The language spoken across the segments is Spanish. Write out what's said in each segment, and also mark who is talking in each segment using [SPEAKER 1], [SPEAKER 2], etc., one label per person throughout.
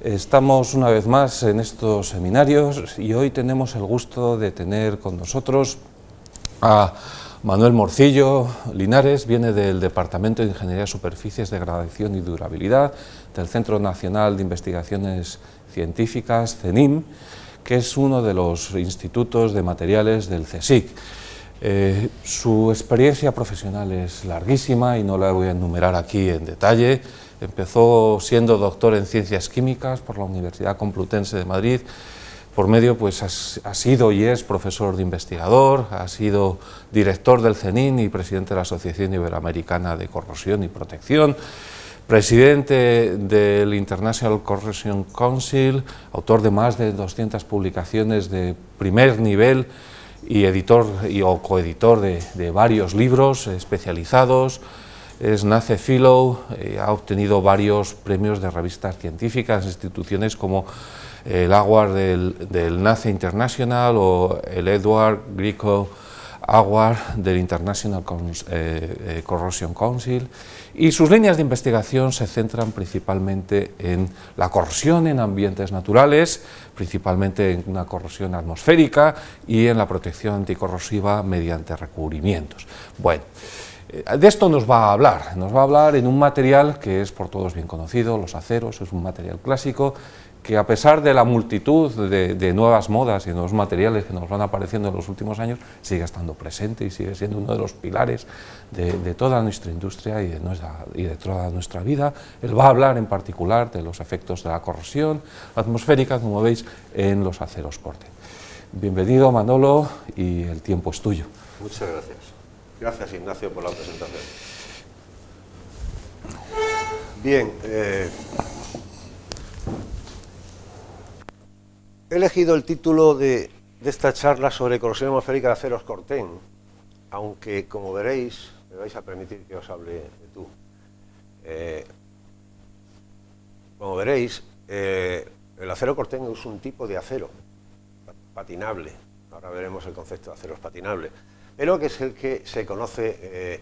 [SPEAKER 1] Estamos una vez más en estos seminarios y hoy tenemos el gusto de tener con nosotros a Manuel Morcillo Linares. Viene del Departamento de Ingeniería de Superficies, Degradación y Durabilidad del Centro Nacional de Investigaciones Científicas, CENIM, que es uno de los institutos de materiales del CSIC. Su experiencia profesional es larguísima y no la voy a enumerar aquí en detalle. Empezó siendo doctor en Ciencias Químicas por la Universidad Complutense de Madrid. Por medio, pues ha sido y es profesor de investigador, ha sido director del CENIN y presidente de la Asociación Iberoamericana de Corrosión y Protección, presidente del International Corrosion Council, autor de más de 200 publicaciones de primer nivel y editor o coeditor de varios libros especializados. Es NACE Fellow, ha obtenido varios premios de revistas científicas, instituciones como el Award del NACE International o el Edward Greco Award del International Corrosion Council, y sus líneas de investigación se centran principalmente en la corrosión en ambientes naturales, principalmente en una corrosión atmosférica y en la protección anticorrosiva mediante recubrimientos. Bueno, de esto nos va a hablar en un material que es por todos bien conocido, los aceros. Es un material clásico que, a pesar de la multitud de nuevas modas y nuevos materiales que nos van apareciendo en los últimos años, sigue estando presente y sigue siendo uno de los pilares de toda nuestra industria y de toda nuestra vida. Él va a hablar en particular de los efectos de la corrosión atmosférica, como veis, en los aceros corte. Bienvenido, Manolo, y el tiempo es tuyo.
[SPEAKER 2] Muchas gracias. Gracias, Ignacio, por la presentación. Bien, he elegido el título de esta charla sobre corrosión atmosférica de aceros Corten, aunque, como veréis, me vais a permitir que os hable de tú. Como veréis, el acero Corten es un tipo de acero patinable. Ahora veremos el concepto de aceros patinables, pero que es el que se conoce,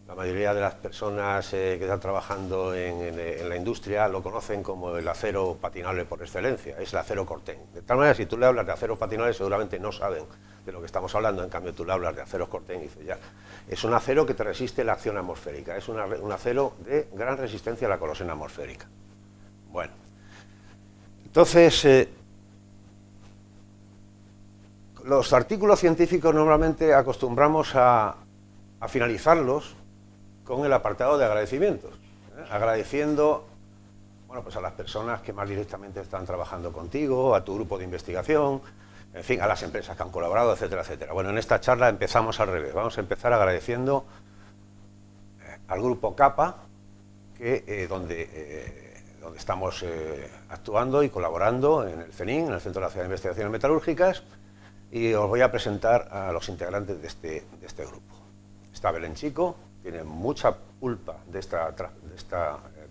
[SPEAKER 2] la mayoría de las personas que están trabajando en la industria lo conocen como el acero patinable por excelencia, es el acero Corten. De tal manera, si tú le hablas de aceros patinables, seguramente no saben de lo que estamos hablando. En cambio, tú le hablas de aceros Corten y dices, ya, es un acero que te resiste la acción atmosférica, es un acero de gran resistencia a la corrosión atmosférica. Bueno, entonces, los artículos científicos normalmente acostumbramos a finalizarlos con el apartado de agradecimientos, agradeciendo, bueno, pues a las personas que más directamente están trabajando contigo, a tu grupo de investigación, en fin, a las empresas que han colaborado, etcétera, etcétera. Bueno, en esta charla empezamos al revés. Vamos a empezar agradeciendo al grupo CAPA, donde estamos actuando y colaborando en el CENIN, en el Centro Nacional de Investigaciones Metalúrgicas. Y os voy a presentar a los integrantes de este grupo. Está Belén Chico, tiene mucha culpa de esta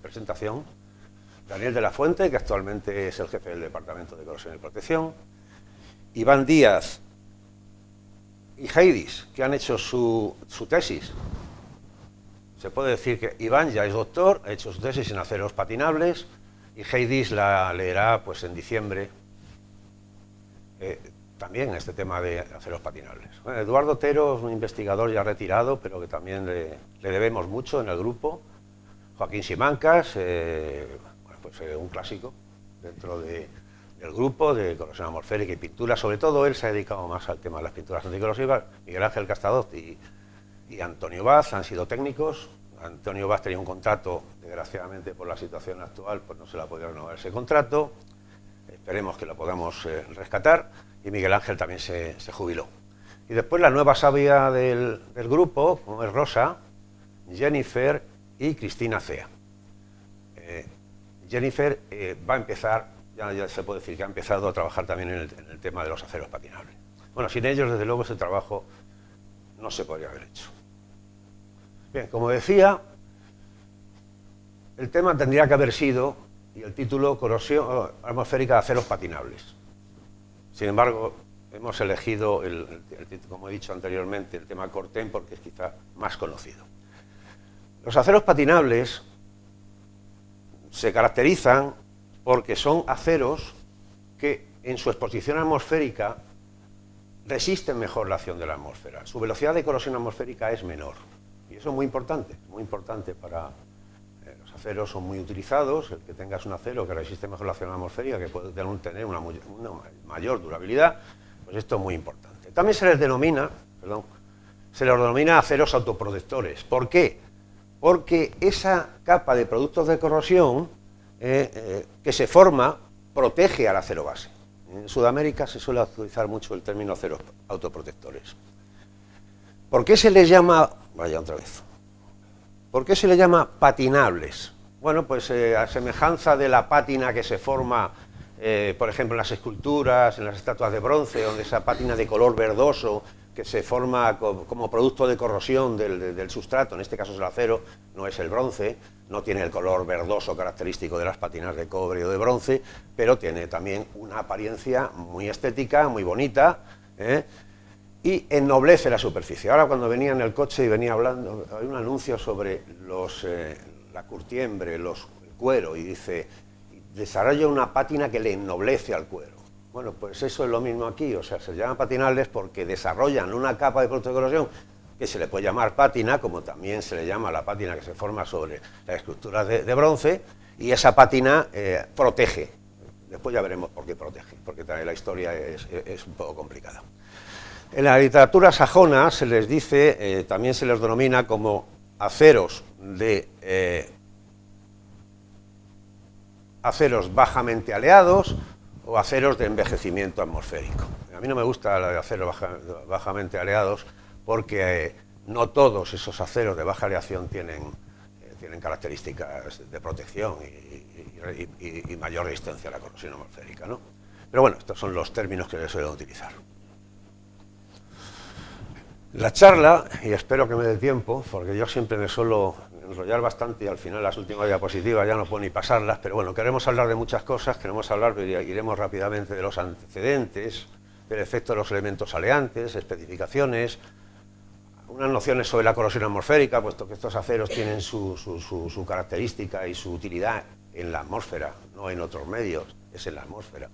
[SPEAKER 2] presentación. Daniel de la Fuente, que actualmente es el jefe del Departamento de Corrosión y Protección. Iván Díaz y Heidis, que han hecho su tesis. Se puede decir que Iván ya es doctor, ha hecho su tesis en aceros patinables, y Heidis la leerá pues en diciembre. También este tema de aceros patinables. Bueno, Eduardo Otero es un investigador ya retirado, pero que también le debemos mucho en el grupo. Joaquín Simancas, un clásico dentro del grupo de corrosión atmosférica y pintura. Sobre todo él se ha dedicado más al tema de las pinturas anticorrosivas. Miguel Ángel Castadot y Antonio Vaz han sido técnicos. Antonio Vaz tenía un contrato, desgraciadamente por la situación actual, pues no se le ha podido renovar ese contrato. Esperemos que lo podamos rescatar. Y Miguel Ángel también se jubiló. Y después la nueva sabia del grupo, como es Rosa, Jennifer y Cristina Cea. Jennifer va a empezar, ya se puede decir que ha empezado a trabajar también en el tema de los aceros patinables. Bueno, sin ellos, desde luego, ese trabajo no se podría haber hecho. Bien, como decía, el tema tendría que haber sido, y el título, corrosión atmosférica de aceros patinables. Sin embargo, hemos elegido, como he dicho anteriormente, el tema Corten porque es quizá más conocido. Los aceros patinables se caracterizan porque son aceros que en su exposición atmosférica resisten mejor la acción de la atmósfera. Su velocidad de corrosión atmosférica es menor. Y eso es muy importante para... los aceros son muy utilizados, el que tengas un acero que resiste mejor la acción atmosférica, que puede tener una mayor durabilidad, pues esto es muy importante. También se les denomina aceros autoprotectores. ¿Por qué? Porque esa capa de productos de corrosión que se forma protege al acero base. En Sudamérica se suele utilizar mucho el término aceros autoprotectores. ¿Por qué se les llama... ¿Por qué se les llama patinables? Bueno, pues a semejanza de la pátina que se forma, por ejemplo, en las esculturas, en las estatuas de bronce, donde esa pátina de color verdoso que se forma como producto de corrosión del sustrato, en este caso es el acero, no es el bronce, no tiene el color verdoso característico de las pátinas de cobre o de bronce, pero tiene también una apariencia muy estética, muy bonita, y ennoblece la superficie. Ahora cuando venía en el coche y venía hablando, hay un anuncio sobre la curtiembre, el cuero, y dice, desarrolla una pátina que le ennoblece al cuero. Bueno, pues eso es lo mismo aquí, o sea, se llaman patinables porque desarrollan una capa de producto de corrosión que se le puede llamar pátina, como también se le llama la pátina que se forma sobre las estructuras de bronce, y esa pátina protege. Después ya veremos por qué protege, porque también la historia es un poco complicada. En la literatura sajona se les dice, también se les denomina como aceros bajamente aleados o aceros de envejecimiento atmosférico. A mí no me gusta el acero bajamente aleados porque no todos esos aceros de baja aleación tienen características de protección y mayor resistencia a la corrosión atmosférica, ¿no? Pero bueno, estos son los términos que se suelen utilizar. La charla, y espero que me dé tiempo, porque yo siempre me suelo enrollar bastante y al final las últimas diapositivas ya no puedo ni pasarlas, pero bueno, queremos hablar de muchas cosas, iremos rápidamente de los antecedentes, del efecto de los elementos aleantes, especificaciones, unas nociones sobre la corrosión atmosférica, puesto que estos aceros tienen su característica y su utilidad en la atmósfera, no en otros medios, es en la atmósfera.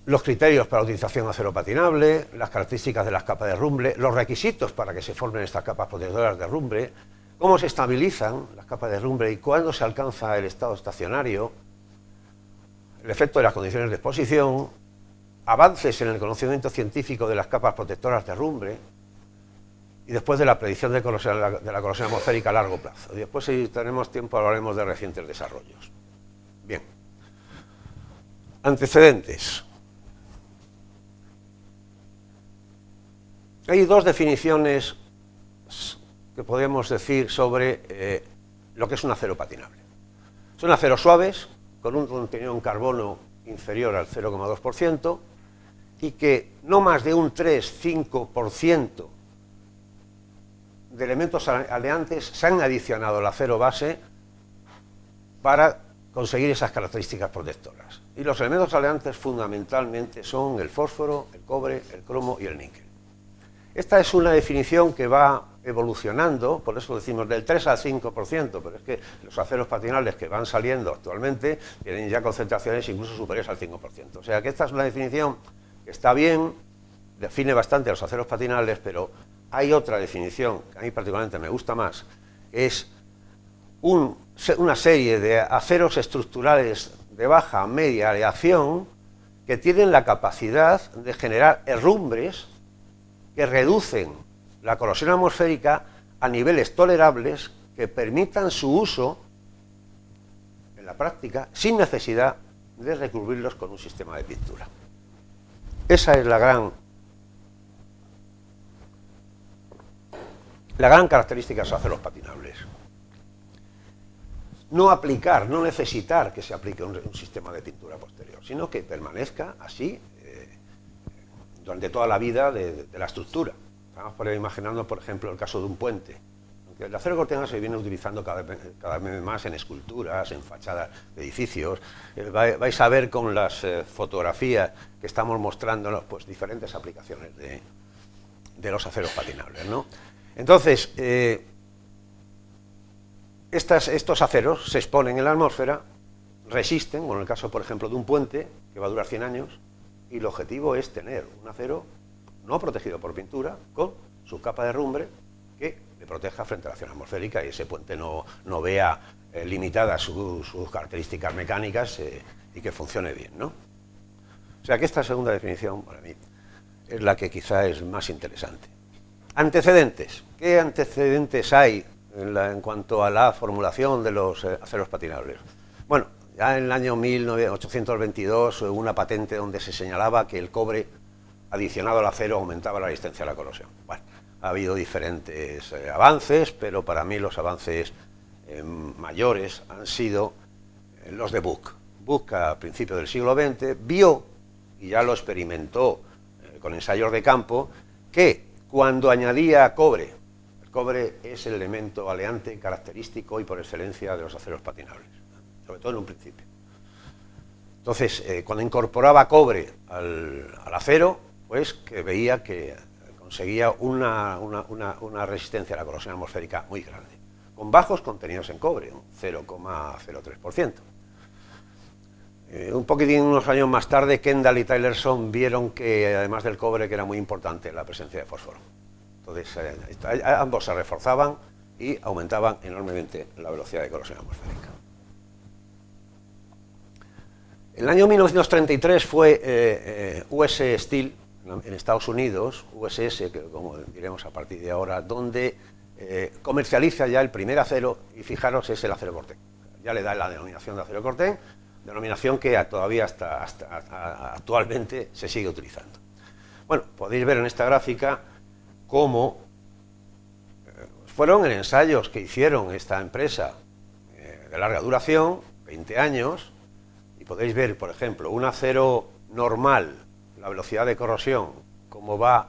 [SPEAKER 2] Los criterios para la utilización de acero patinable, las características de las capas de herrumbre, los requisitos para que se formen estas capas protectoras de herrumbre, cómo se estabilizan las capas de herrumbre y cuándo se alcanza el estado estacionario, el efecto de las condiciones de exposición, avances en el conocimiento científico de las capas protectoras de herrumbre y después de la predicción de la corrosión atmosférica a largo plazo. Y después, si tenemos tiempo, hablaremos de recientes desarrollos. Bien. Antecedentes. Hay dos definiciones que podemos decir sobre lo que es un acero patinable. Son aceros suaves, con un contenido en carbono inferior al 0,2% y que no más de un 3-5% de elementos aleantes se han adicionado al acero base para conseguir esas características protectoras. Y los elementos aleantes fundamentalmente son el fósforo, el cobre, el cromo y el níquel. Esta es una definición que va evolucionando, por eso decimos del 3 al 5%, pero es que los aceros patinables que van saliendo actualmente tienen ya concentraciones incluso superiores al 5%. O sea que esta es una definición que está bien, define bastante a los aceros patinables, pero hay otra definición que a mí particularmente me gusta más, que es una serie de aceros estructurales de baja media aleación que tienen la capacidad de generar herrumbres que reducen la corrosión atmosférica a niveles tolerables que permitan su uso en la práctica sin necesidad de recubrirlos con un sistema de pintura. Esa es la gran característica de los aceros patinables. No necesitar que se aplique un sistema de pintura posterior, sino que permanezca así durante toda la vida de la estructura. Estamos imaginando, por ejemplo, el caso de un puente. Aunque el acero cortesano se viene utilizando cada vez más en esculturas, en fachadas de edificios. Vais a ver con las fotografías que estamos mostrando, pues, diferentes aplicaciones de los aceros patinables, ¿no? Entonces, estos aceros se exponen en la atmósfera, resisten, bueno, en el caso, por ejemplo, de un puente que va a durar 100 años, y el objetivo es tener un acero no protegido por pintura, con su capa de herrumbre que le proteja frente a la acción atmosférica y ese puente no vea limitadas sus características mecánicas y que funcione bien, ¿no? O sea que esta segunda definición, para mí, es la que quizá es más interesante. Antecedentes. ¿Qué antecedentes hay en cuanto a la formulación de los aceros patinables? Bueno, ya en el año 1822 hubo una patente donde se señalaba que el cobre adicionado al acero aumentaba la resistencia a la corrosión. Bueno, ha habido diferentes avances, pero para mí los avances mayores han sido los de Buck. Buck, a principios del siglo XX, vio, y ya lo experimentó con ensayos de campo, que cuando añadía cobre, el cobre es el elemento aleante característico y por excelencia de los aceros patinables, sobre todo en un principio. Entonces, cuando incorporaba cobre al acero, pues que veía que conseguía una resistencia a la corrosión atmosférica muy grande, con bajos contenidos en cobre, un 0,03%. Un poquitín, unos años más tarde, Kendall y Tylerson vieron que, además del cobre, que era muy importante la presencia de fósforo. Entonces, ambos se reforzaban y aumentaban enormemente la velocidad de corrosión atmosférica. El año 1933 fue US Steel, en Estados Unidos, USS, que como diremos a partir de ahora, donde comercializa ya el primer acero, y fijaros, es el acero Corten. Ya le da la denominación de acero Corten, denominación que todavía hasta actualmente se sigue utilizando. Bueno, podéis ver en esta gráfica cómo fueron en ensayos que hicieron esta empresa de larga duración, 20 años, y podéis ver, por ejemplo, un acero normal, la velocidad de corrosión, cómo va,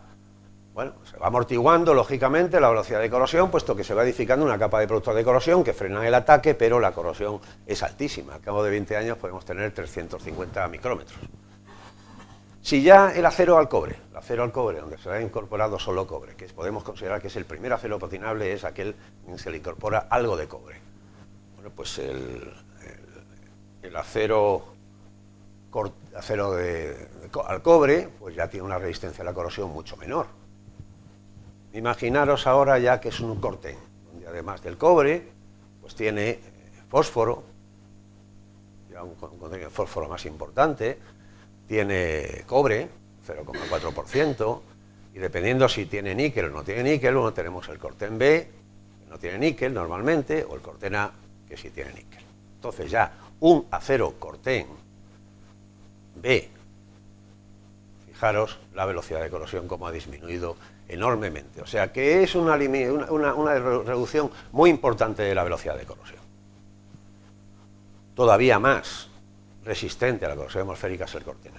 [SPEAKER 2] bueno, se va amortiguando lógicamente la velocidad de corrosión, puesto que se va edificando una capa de productos de corrosión que frenan el ataque, pero la corrosión es altísima. Al cabo de 20 años podemos tener 350 micrómetros. Si ya el acero al cobre, donde se ha incorporado solo cobre, que podemos considerar que es el primer acero patinable, es aquel en que se le incorpora algo de cobre. Bueno, pues el acero al cobre, pues ya tiene una resistencia a la corrosión mucho menor. Imaginaros ahora ya que es un Corten, donde además del cobre, pues tiene fósforo, ya un contenido de fósforo más importante, tiene cobre, 0,4%, y dependiendo si tiene níquel o no tiene níquel, bueno, tenemos el Corten B, que no tiene níquel normalmente, o el Corten A, que sí tiene níquel. Entonces ya un acero Corten B, fijaros la velocidad de corrosión como ha disminuido enormemente, o sea que es una reducción muy importante de la velocidad de corrosión. Todavía más resistente a la corrosión atmosférica es el Corten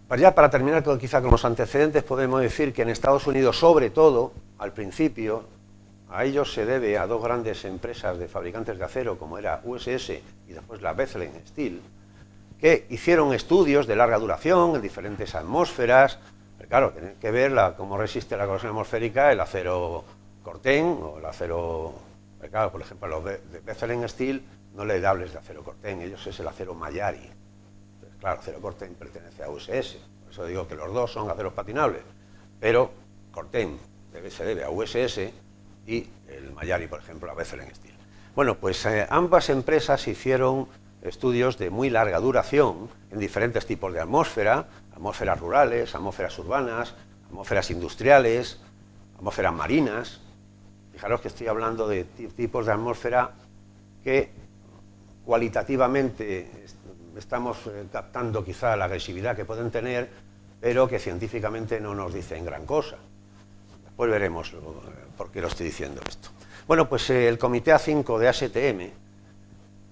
[SPEAKER 2] A. Ya para terminar quizá con los antecedentes, podemos decir que en Estados Unidos, sobre todo al principio, a ellos se debe a dos grandes empresas de fabricantes de acero, como era USS y después la Bethlehem Steel, que hicieron estudios de larga duración en diferentes atmósferas. Pero claro, tienen que ver cómo resiste la corrosión atmosférica el acero Corten o el acero... Claro, por ejemplo, los de Bethlehem Steel no le hables de acero Corten, ellos es el acero Mayari. Entonces, claro, acero Corten pertenece a USS, por eso digo que los dos son aceros patinables, pero Corten se debe a USS y el Mayari, por ejemplo, a Bethlehem Steel. Bueno, pues ambas empresas hicieron estudios de muy larga duración en diferentes tipos de atmósfera, atmósferas rurales, atmósferas urbanas, atmósferas industriales, atmósferas marinas. Fijaros que estoy hablando de tipos de atmósfera que cualitativamente estamos captando quizá la agresividad que pueden tener, pero que científicamente no nos dicen gran cosa. Después veremos por qué lo estoy diciendo esto. Bueno, pues el Comité A5 de ASTM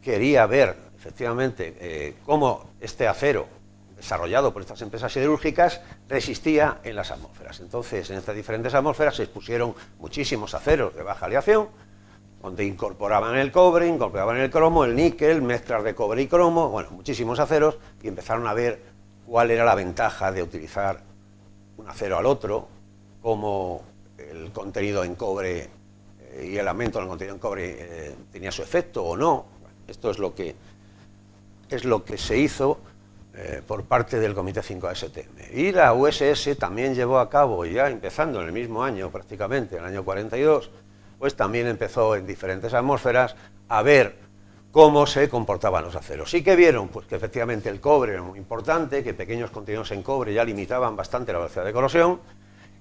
[SPEAKER 2] quería ver efectivamente cómo este acero desarrollado por estas empresas siderúrgicas resistía en las atmósferas. Entonces, en estas diferentes atmósferas se expusieron muchísimos aceros de baja aleación, donde incorporaban el cobre, incorporaban el cromo, el níquel, mezclas de cobre y cromo, bueno, muchísimos aceros, y empezaron a ver cuál era la ventaja de utilizar un acero al otro, cómo el contenido en cobre y el aumento del contenido en cobre tenía su efecto o no. Esto es lo que se hizo por parte del Comité 5ASTM. Y la USS también llevó a cabo, ya empezando en el mismo año prácticamente, en el año 42, pues también empezó en diferentes atmósferas a ver cómo se comportaban los aceros. Sí que vieron pues, que efectivamente el cobre era muy importante, que pequeños contenidos en cobre ya limitaban bastante la velocidad de corrosión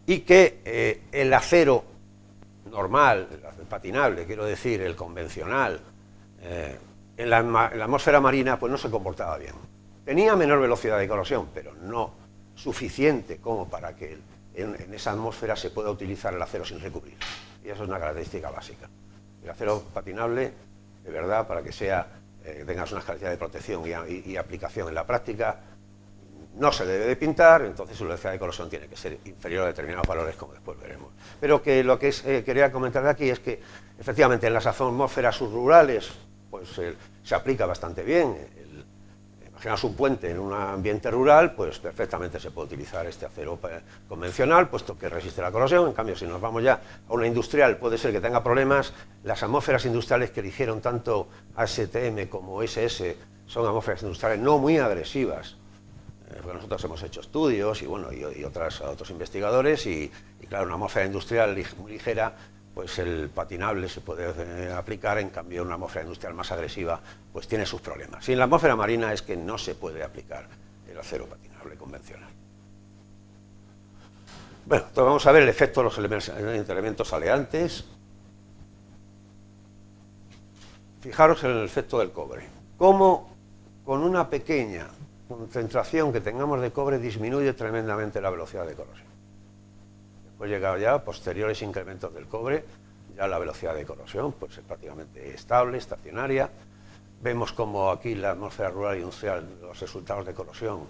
[SPEAKER 2] y que el acero normal, el patinable, quiero decir, el convencional, en la atmósfera marina pues no se comportaba bien. Tenía menor velocidad de corrosión, pero no suficiente como para que en esa atmósfera se pueda utilizar el acero sin recubrir. Y eso es una característica básica. El acero patinable, de verdad, para que tengas unas características de protección y aplicación en la práctica, no se debe de pintar, entonces su velocidad de corrosión tiene que ser inferior a determinados valores, como después veremos. Pero que lo que quería comentar de aquí es que, efectivamente, en las atmósferas subrurales pues, se aplica bastante bien. Imaginaos un puente en un ambiente rural, pues perfectamente se puede utilizar este acero convencional, puesto que resiste la corrosión. En cambio, si nos vamos ya a una industrial, puede ser que tenga problemas. Las atmósferas industriales que eligieron tanto ASTM como SS son atmósferas industriales no muy agresivas, porque nosotros hemos hecho estudios y otros investigadores, y claro, una atmósfera industrial muy ligera, pues el patinable se puede aplicar. En cambio, una atmósfera industrial más agresiva pues tiene sus problemas. Y en la atmósfera marina es que no se puede aplicar el acero patinable convencional. Bueno, entonces vamos a ver el efecto de los elementos aleantes. Fijaros en el efecto del cobre. Cómo con una pequeña concentración que tengamos de cobre disminuye tremendamente la velocidad de corrosión. Después llega ya posteriores incrementos del cobre, ya la velocidad de corrosión pues es prácticamente estable, estacionaria. Vemos como aquí la atmósfera rural e industrial, los resultados de corrosión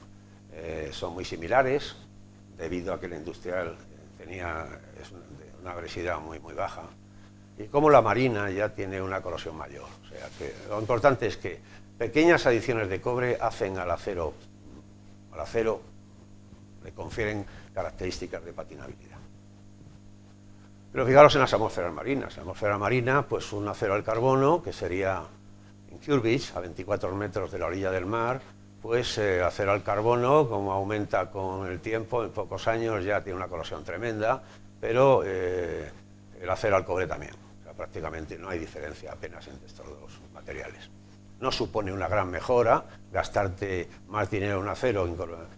[SPEAKER 2] son muy similares, debido a que la industrial tenía una agresividad muy baja, y como la marina ya tiene una corrosión mayor. O sea que lo importante es que pequeñas adiciones de cobre hacen al acero le confieren características de patinabilidad. Pero fijaros en las atmósferas marinas. En la atmósfera marina, pues un acero al carbono, que sería en Cure a 24 metros de la orilla del mar, pues acero al carbono, como aumenta con el tiempo, en pocos años ya tiene una corrosión tremenda, pero el acero al cobre también. O sea, prácticamente no hay diferencia apenas entre estos dos materiales. No supone una gran mejora gastarte más dinero en un acero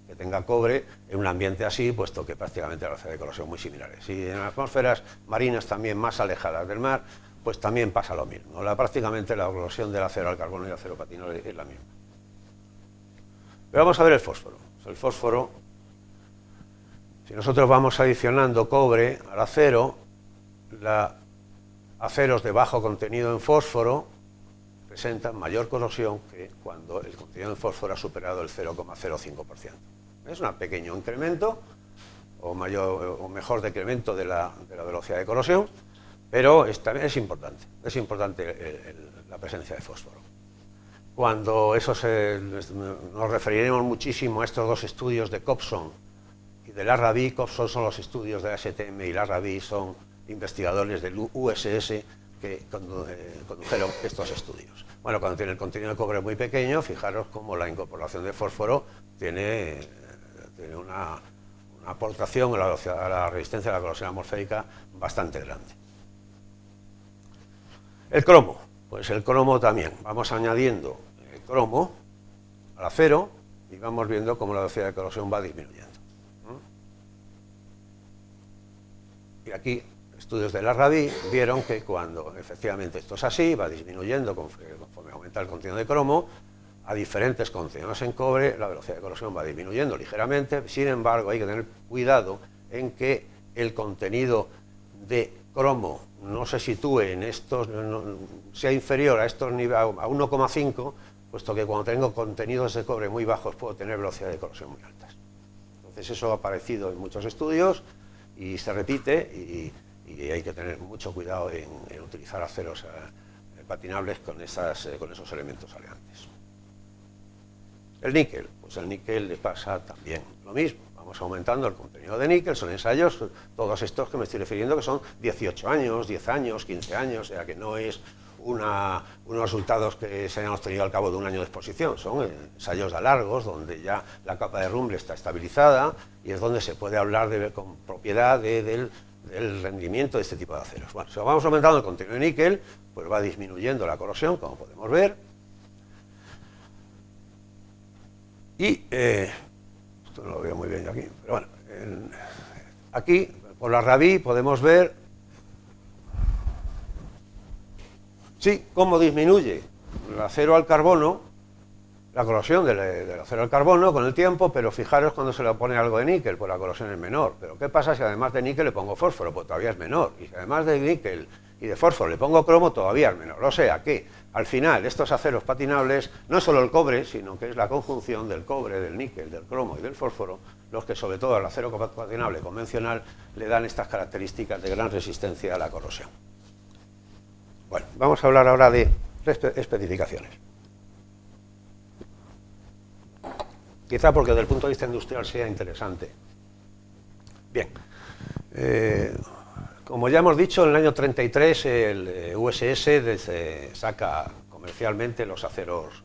[SPEAKER 2] que tenga cobre en un ambiente así, puesto que prácticamente la velocidad de corrosión muy similares. Y en atmósferas marinas también más alejadas del mar, pues también pasa lo mismo. Prácticamente la corrosión del acero al carbono y el acero patinable es la misma. Pero vamos a ver el fósforo. El fósforo, si nosotros vamos adicionando cobre al acero, aceros de bajo contenido en fósforo presentan mayor corrosión que cuando el contenido en fósforo ha superado el 0,05%. Es un pequeño incremento o mejor decremento de la velocidad de corrosión, pero es importante la presencia de fósforo. Cuando nos referiremos muchísimo a estos dos estudios de Copson y de Larrabee. Copson son los estudios de ASTM y Larrabee son investigadores del USS que condujeron estos estudios. Bueno, cuando tiene el contenido de cobre muy pequeño, fijaros cómo la incorporación de fósforo tiene una aportación a la resistencia a la corrosión atmosférica bastante grande. El cromo, pues el cromo también. Vamos añadiendo el cromo al acero y vamos viendo cómo la velocidad de corrosión va disminuyendo. Y aquí estudios de Larrabee vieron que cuando efectivamente esto es así, va disminuyendo conforme aumenta el contenido de cromo. A diferentes contenidos en cobre, la velocidad de corrosión va disminuyendo ligeramente. Sin embargo, hay que tener cuidado en que el contenido de cromo no se sitúe en estos, sea inferior a estos niveles, a 1,5, puesto que cuando tengo contenidos de cobre muy bajos puedo tener velocidades de corrosión muy altas. Entonces eso ha aparecido en muchos estudios y se repite, y hay que tener mucho cuidado en utilizar aceros patinables con esos elementos aleantes. El níquel, pues el níquel le pasa también lo mismo. vamos aumentando el contenido de níquel, son ensayos, todos estos que me estoy refiriendo, que son 18 años, 10 años, 15 años, o sea que no es unos resultados que se hayan obtenido al cabo de un año de exposición, son ensayos de largos, donde ya la capa de rumble está estabilizada y es donde se puede hablar con propiedad del rendimiento de este tipo de aceros. Bueno, si vamos aumentando el contenido de níquel, pues va disminuyendo la corrosión, como podemos ver. Y, esto no lo veo muy bien yo aquí, pero bueno, aquí, por la Rabi, podemos ver, sí, cómo disminuye el acero al carbono, la corrosión del acero al carbono con el tiempo, pero fijaros cuando se le pone algo de níquel, pues la corrosión es menor. Pero ¿qué pasa si además de níquel le pongo fósforo? Pues todavía es menor. Y si además de níquel y de fósforo le pongo cromo, todavía es menor. O sea que, al final, estos aceros patinables, no es solo el cobre, sino que es la conjunción del cobre, del níquel, del cromo y del fósforo, los que sobre todo al acero patinable convencional le dan estas características de gran resistencia a la corrosión. Bueno, vamos a hablar ahora de especificaciones. Quizá porque desde el punto de vista industrial sea interesante. Bien, como ya hemos dicho, en el año 33 el USS saca comercialmente los aceros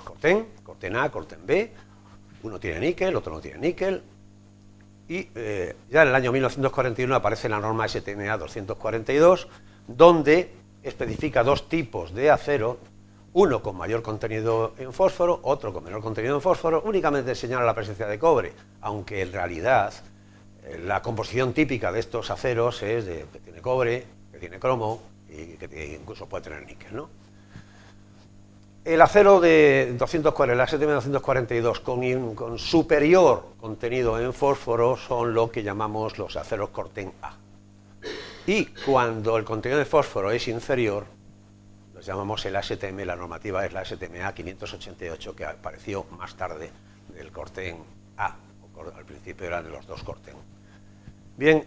[SPEAKER 2] Corten, Corten A, Corten B, uno tiene níquel, otro no tiene níquel, y ya en el año 1941 aparece la norma STMA 242, donde especifica dos tipos de acero, uno con mayor contenido en fósforo, otro con menor contenido en fósforo, únicamente señala la presencia de cobre, aunque en realidad la composición típica de estos aceros es que tiene cobre, que tiene cromo y que incluso puede tener níquel, ¿no? El acero de 240, el STM 242 con superior contenido en fósforo son lo que llamamos los aceros Corten A. Y cuando el contenido de fósforo es inferior, los llamamos el ASTM, la normativa es la STMA 588, que apareció más tarde del Corten A, al principio eran de los dos Corten. Bien,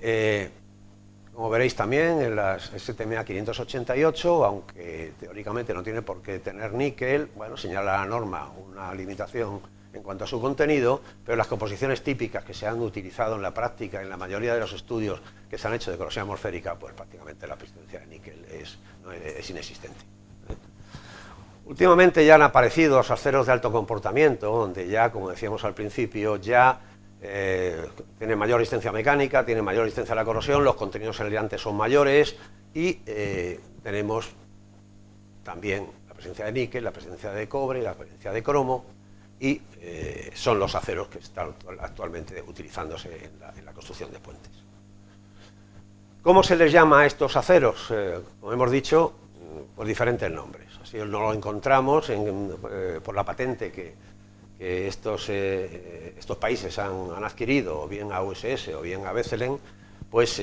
[SPEAKER 2] como veréis también en la STMA 588, aunque teóricamente no tiene por qué tener níquel, bueno, señala la norma una limitación en cuanto a su contenido, pero las composiciones típicas que se han utilizado en la práctica, en la mayoría de los estudios que se han hecho de corrosión atmosférica, pues prácticamente la presencia de níquel es inexistente. Últimamente ya han aparecido los aceros de alto comportamiento, donde ya, como decíamos al principio, ya tiene mayor resistencia mecánica, tiene mayor resistencia a la corrosión, los contenidos aireantes son mayores y tenemos también la presencia de níquel, la presencia de cobre, la presencia de cromo y son los aceros que están actualmente utilizándose en la construcción de puentes. ¿Cómo se les llama a estos aceros? Como hemos dicho, por diferentes nombres. Así nos lo encontramos por la patente que estos países han adquirido, o bien a USS o bien a Bethlen, pues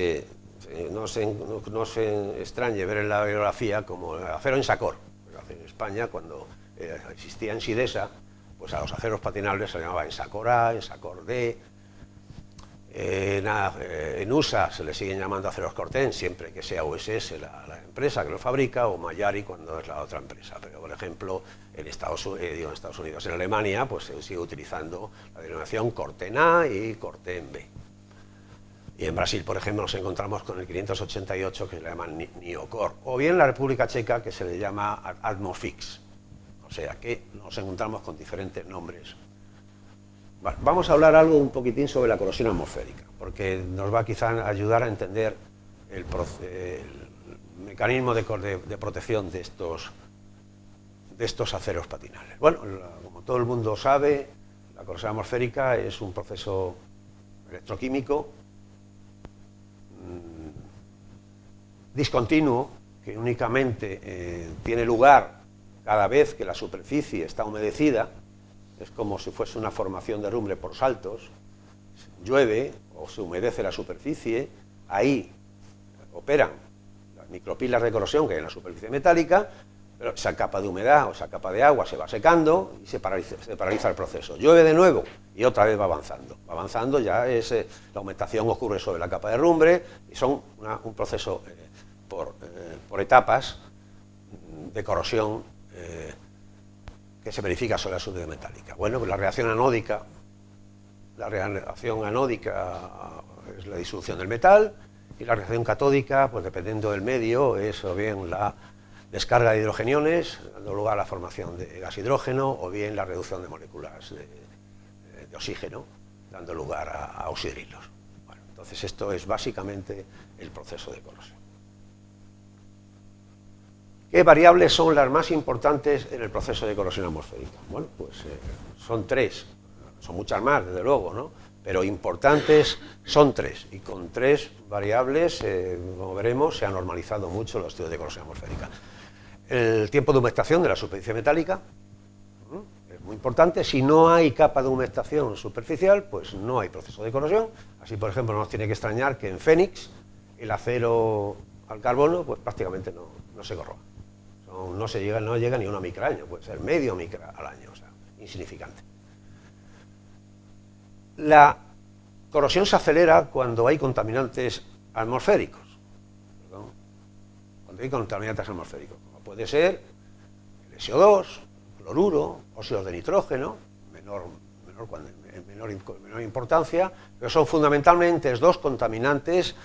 [SPEAKER 2] no se extrañe ver en la bibliografía como acero en Sacor. En España, cuando existía en Sidesa, pues a los aceros patinables se les llamaba Ensacor A, Ensacor D. En USA se le siguen llamando aceros Corten, siempre que sea USS la empresa que lo fabrica, o Mayari cuando es la otra empresa. Pero, por ejemplo, en Estados Unidos, en Alemania, pues se sigue utilizando la denominación Corten A y Corten B. Y en Brasil, por ejemplo, nos encontramos con el 588, que se le llama Niocor, o bien en la República Checa, que se le llama Atmofix. O sea que nos encontramos con diferentes nombres. Bueno, vamos a hablar algo un poquitín sobre la corrosión atmosférica, porque nos va quizá a ayudar a entender el mecanismo de protección de estos aceros patinables. Bueno, como todo el mundo sabe, la corrosión atmosférica es un proceso electroquímico discontinuo que únicamente tiene lugar cada vez que la superficie está humedecida. Es como si fuese una formación de rumble por saltos, llueve o se humedece la superficie, ahí operan las micropilas de corrosión que hay en la superficie metálica, pero esa capa de humedad o esa capa de agua se va secando y se paraliza el proceso. Llueve de nuevo y otra vez va avanzando. Va avanzando, ya la aumentación ocurre sobre la capa de rumbre y son un proceso por etapas de corrosión que se verifica sobre la superficie metálica. Bueno, pues la reacción anódica La reacción anódica es la disolución del metal y la reacción catódica, pues dependiendo del medio, es o bien la descarga de hidrogeniones, dando lugar a la formación de gas hidrógeno, o bien la reducción de moléculas de oxígeno, dando lugar a oxidrilos. Bueno, entonces esto es básicamente el proceso de corrosión. ¿Qué variables son las más importantes en el proceso de corrosión atmosférica? Bueno, pues son tres, son muchas más, desde luego, ¿no? Pero importantes son tres, y con tres variables, como veremos, se ha normalizado mucho los estudios de corrosión atmosférica. El tiempo de humectación de la superficie metálica es muy importante. Si no hay capa de humectación superficial, pues no hay proceso de corrosión. Así, por ejemplo, no nos tiene que extrañar que en Fénix el acero al carbono pues prácticamente no se corroba. No llega ni a una micra al año, puede ser medio micra al año, o sea, insignificante. La corrosión se acelera cuando hay contaminantes atmosféricos. Cuando hay contaminantes atmosféricos, como puede ser el SO2, cloruro, óxidos de nitrógeno, menor importancia, pero son fundamentalmente dos contaminantes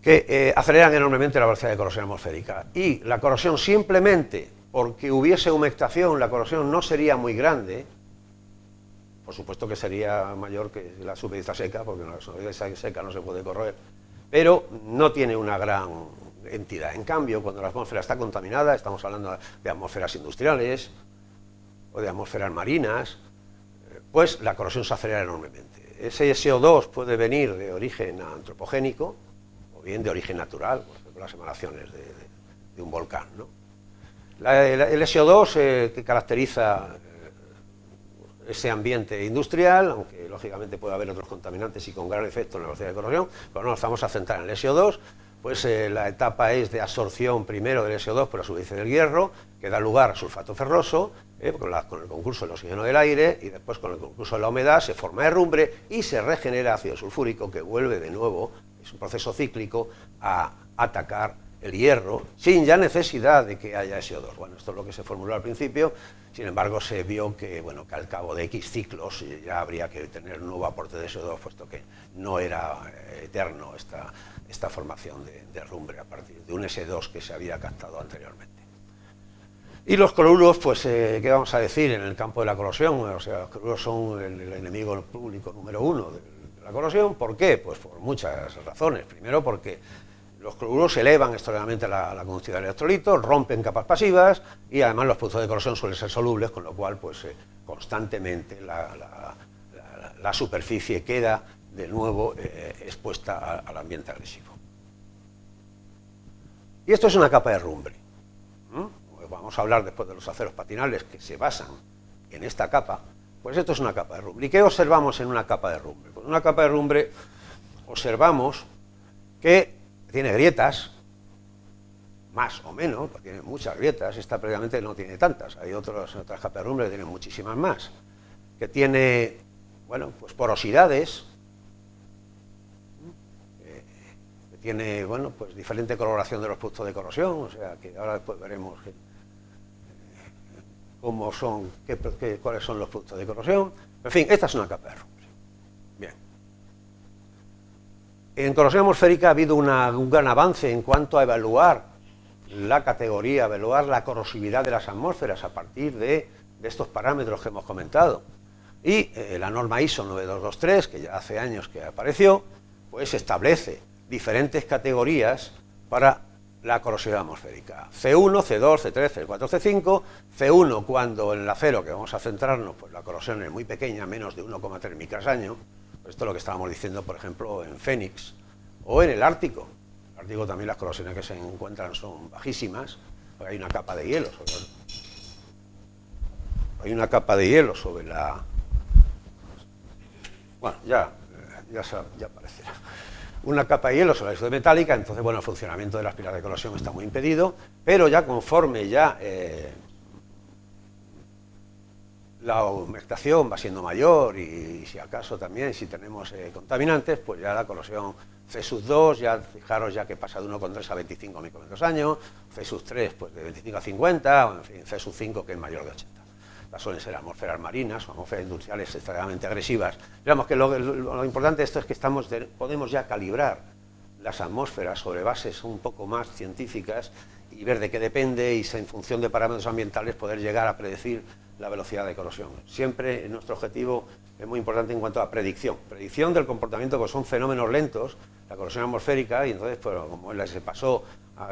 [SPEAKER 2] que aceleran enormemente la velocidad de corrosión atmosférica. Y la corrosión, simplemente porque hubiese humectación, la corrosión no sería muy grande. Por supuesto que sería mayor que la superficie seca, porque en la superficie seca no se puede corroer, pero no tiene una gran entidad. En cambio, cuando la atmósfera está contaminada, estamos hablando de atmósferas industriales o de atmósferas marinas, pues la corrosión se acelera enormemente. Ese SO2 puede venir de origen antropogénico o bien de origen natural, por ejemplo las emanaciones de un volcán, ¿no? El SO2 que caracteriza ese ambiente industrial, aunque lógicamente puede haber otros contaminantes y con gran efecto en la velocidad de corrosión, pero no nos vamos a centrar en el SO2, pues la etapa es de absorción primero del SO2 por la superficie del hierro, que da lugar a sulfato ferroso, con el concurso del oxígeno del aire, y después con el concurso de la humedad se forma herrumbre y se regenera ácido sulfúrico, que vuelve de nuevo, es un proceso cíclico, a atacar el hierro, sin ya necesidad de que haya SO2. Bueno, esto es lo que se formuló al principio. Sin embargo, se vio que, bueno, que al cabo de X ciclos ya habría que tener un nuevo aporte de SO2, puesto que no era eterno esta formación de herrumbre a partir de un S2 que se había captado anteriormente. Y los cloruros, pues, ¿qué vamos a decir en el campo de la corrosión? O sea, los cloruros son el enemigo público número uno de la corrosión. ¿Por qué? Pues por muchas razones. Primero, porque los cloruros elevan extraordinariamente la conductividad de electrolitos, rompen capas pasivas y además los productos de corrosión suelen ser solubles, con lo cual pues constantemente la superficie queda de nuevo expuesta al ambiente agresivo. Y esto es una capa de herrumbre. Vamos a hablar después de los aceros patinables que se basan en esta capa. Pues esto es una capa de herrumbre. ¿Y qué observamos en una capa de herrumbre? Pues en una capa de herrumbre observamos que tiene grietas, más o menos, porque tiene muchas grietas. Esta previamente no tiene tantas, hay otras capas de herrumbre que tienen muchísimas más, que tiene, bueno, pues porosidades, que tiene, bueno, pues diferente coloración de los productos de corrosión, o sea, que ahora después veremos cómo son, cuáles son los productos de corrosión. En fin, esta es una capa de herrumbre. Bien. En corrosión atmosférica ha habido un gran avance en cuanto a evaluar la categoría, evaluar la corrosividad de las atmósferas a partir de estos parámetros que hemos comentado. Y la norma ISO 9223, que ya hace años que apareció, pues establece diferentes categorías para la corrosividad atmosférica. C1, C2, C3, C4, C5. C1 cuando en el acero, que vamos a centrarnos, pues la corrosión es muy pequeña, menos de 1,3 micras año. Esto es lo que estábamos diciendo, por ejemplo, en Fénix o en el Ártico. En el Ártico también las corrosiones que se encuentran son bajísimas, porque hay una capa de hielo sobre la... Bueno, ya aparecerá. Una capa de hielo sobre la isótope metálica, entonces, bueno, el funcionamiento de las pilas de corrosión está muy impedido, pero ya conforme la humectación va siendo mayor y si acaso también, si tenemos contaminantes, pues ya la corrosión C2, ya fijaros ya que pasa de 1,3 a 25 micrómetros año, C3 pues de 25 a 50, o en fin, C5 que es mayor de 80. estas suelen ser atmósferas marinas o atmósferas industriales extremadamente agresivas. Digamos que lo importante de esto es que podemos ya calibrar las atmósferas sobre bases un poco más científicas y ver de qué depende y en función de parámetros ambientales poder llegar a predecir la velocidad de corrosión. Siempre nuestro objetivo es muy importante en cuanto a predicción del comportamiento, porque son fenómenos lentos, la corrosión atmosférica, y entonces, pues, como se pasó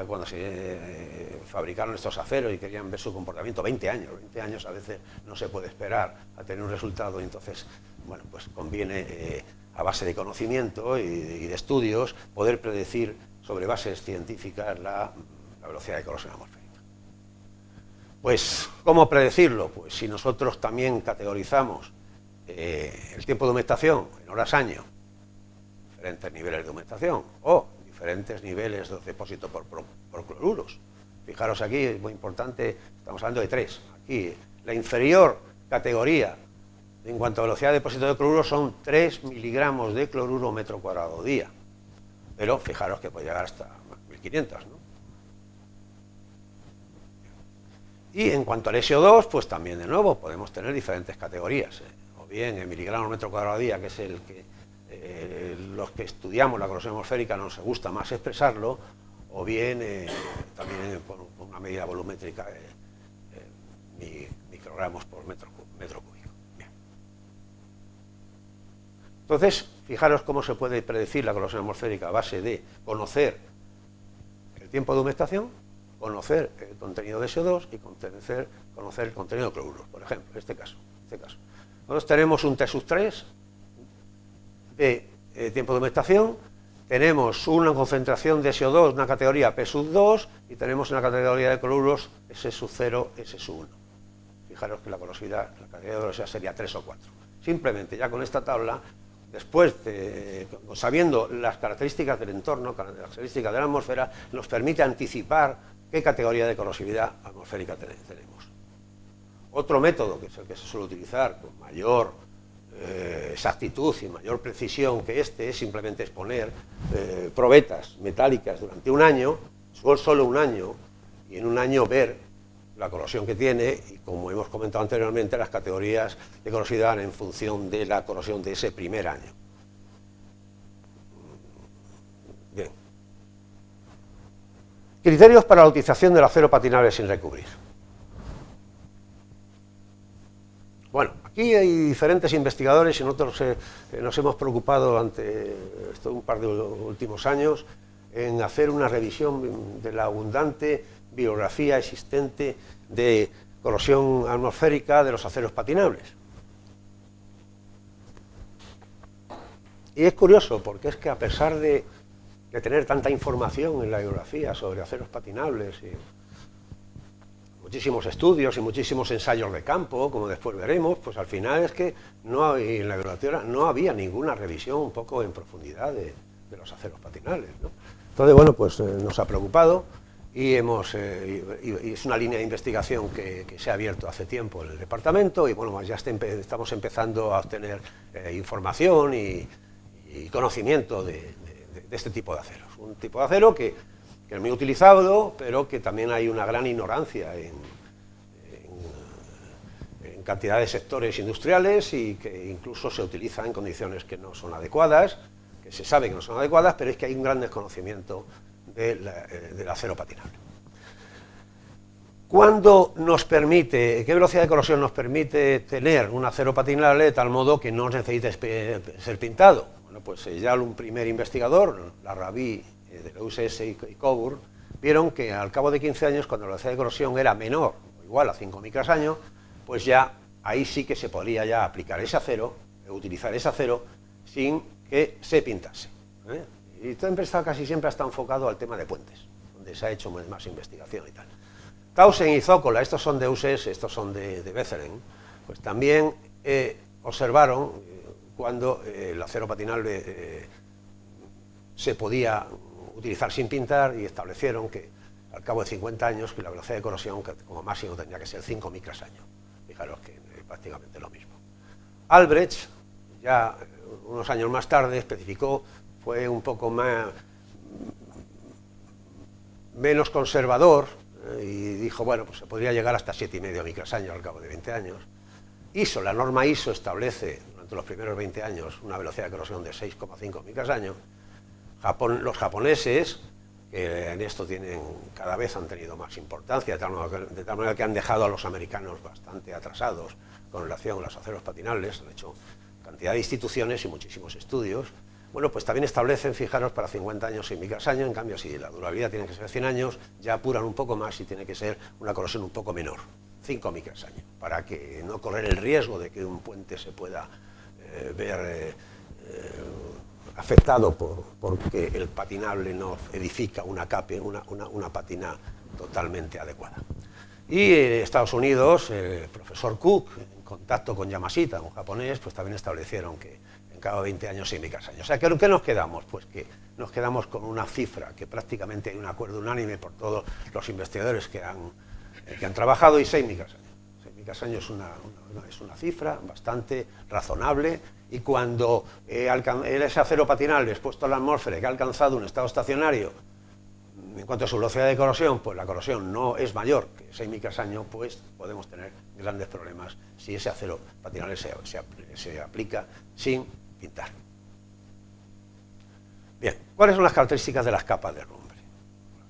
[SPEAKER 2] cuando se fabricaron estos aceros y querían ver su comportamiento, 20 años a veces no se puede esperar a tener un resultado, y entonces, bueno, pues conviene a base de conocimiento y de estudios poder predecir sobre bases científicas la velocidad de corrosión atmosférica. Pues, ¿cómo predecirlo? Pues si nosotros también categorizamos el tiempo de humectación en horas-año, diferentes niveles de humectación o diferentes niveles de depósito por cloruros. Fijaros aquí, es muy importante, estamos hablando de 3. Aquí, la inferior categoría en cuanto a velocidad de depósito de cloruros son 3 miligramos de cloruro metro cuadrado día. Pero fijaros que puede llegar hasta 1500, ¿no? Y en cuanto al SO2, pues también de nuevo podemos tener diferentes categorías, o bien en miligramos metro cuadrado día, que es el que los que estudiamos la corrosión atmosférica nos gusta más expresarlo, o bien también con una medida volumétrica, microgramos por metro cúbico. Bien. Entonces, fijaros cómo se puede predecir la corrosión atmosférica a base de conocer el tiempo de humectación, conocer el contenido de SO2 y conocer el contenido de cloruros, por ejemplo, en este caso. Nosotros tenemos un T3 de tiempo de humectación, tenemos una concentración de SO2, una categoría P2, y tenemos una categoría de cloruros S0, S1. Fijaros que la categoría de corrosividad sería 3 o 4. Simplemente ya con esta tabla, después sabiendo las características del entorno, las características de la atmósfera, nos permite anticipar qué categoría de corrosividad atmosférica tenemos. Otro método, que es el que se suele utilizar con mayor exactitud y mayor precisión que este, es simplemente exponer probetas metálicas durante un año, solo un año, y en un año ver la corrosión que tiene, y como hemos comentado anteriormente, las categorías de corrosividad en función de la corrosión de ese primer año. Bien. Criterios para la utilización del acero patinable sin recubrir. Bueno, aquí hay diferentes investigadores y nosotros nos hemos preocupado durante un par de últimos años en hacer una revisión de la abundante bibliografía existente de corrosión atmosférica de los aceros patinables. Y es curioso, porque es que a pesar de tener tanta información en la bibliografía sobre aceros patinables y muchísimos estudios y muchísimos ensayos de campo, como después veremos, pues al final es que en la bibliografía no había ninguna revisión un poco en profundidad de los aceros patinables, ¿no? Entonces, bueno, pues nos ha preocupado y es una línea de investigación que se ha abierto hace tiempo en el departamento, y bueno, pues ya estamos empezando a obtener información y conocimiento de este tipo de aceros. Un tipo de acero que es muy utilizado, pero que también hay una gran ignorancia en cantidad de sectores industriales, y que incluso se utiliza en condiciones que no son adecuadas, que se sabe que no son adecuadas, pero es que hay un gran desconocimiento del acero patinable. ¿Qué velocidad de corrosión nos permite tener un acero patinable de tal modo que no necesite ser pintado? Bueno, pues ya un primer investigador, Larrabee, de la USS y Coburn, vieron que al cabo de 15 años, cuando la velocidad de corrosión era menor o igual a 5 micras año, pues ya ahí sí que se podría ya aplicar ese acero, utilizar ese acero sin que se pintase. Y esto casi siempre está enfocado al tema de puentes, donde se ha hecho más investigación y tal. Tausen y Zócola, estos son de USS, estos son de Bethlen, pues también observaron cuando el acero patinable se podía utilizar sin pintar, y establecieron que al cabo de 50 años que la velocidad de corrosión como máximo tendría que ser 5 micras año. Fijaros que es prácticamente lo mismo. Albrecht, ya unos años más tarde, especificó, fue un poco menos conservador y dijo, bueno, pues se podría llegar hasta 7,5 microsaños al cabo de 20 años. ISO, la norma ISO establece durante los primeros 20 años una velocidad de corrosión de 6,5 microsaños. Los japoneses, que en esto cada vez han tenido más importancia, de tal manera que han dejado a los americanos bastante atrasados con relación a los aceros patinables, han hecho cantidad de instituciones y muchísimos estudios. Bueno, pues también establecen, fijaros, para 50 años 6 microsaños, en cambio si la durabilidad tiene que ser 100 años, ya apuran un poco más y tiene que ser una corrosión un poco menor, 5 microsaños, para que no correr el riesgo de que un puente se pueda ver afectado porque el patinable no edifica una pátina totalmente adecuada. Y en Estados Unidos, el profesor Cook, en contacto con Yamashita, un japonés, pues también establecieron que en cada 20 años 6 microsaños. O sea, ¿qué nos quedamos? Pues que nos quedamos con una cifra que prácticamente hay un acuerdo unánime por todos los investigadores que han trabajado, y 6 microsaños. 6 microsaños es una cifra bastante razonable, y cuando ese acero patinable expuesto a la atmósfera que ha alcanzado un estado estacionario, en cuanto a su velocidad de corrosión, pues la corrosión no es mayor que 6 microsaños, pues podemos tener grandes problemas si ese acero patinable se aplica sin pintar. Bien, ¿cuáles son las características de las capas de herrumbre?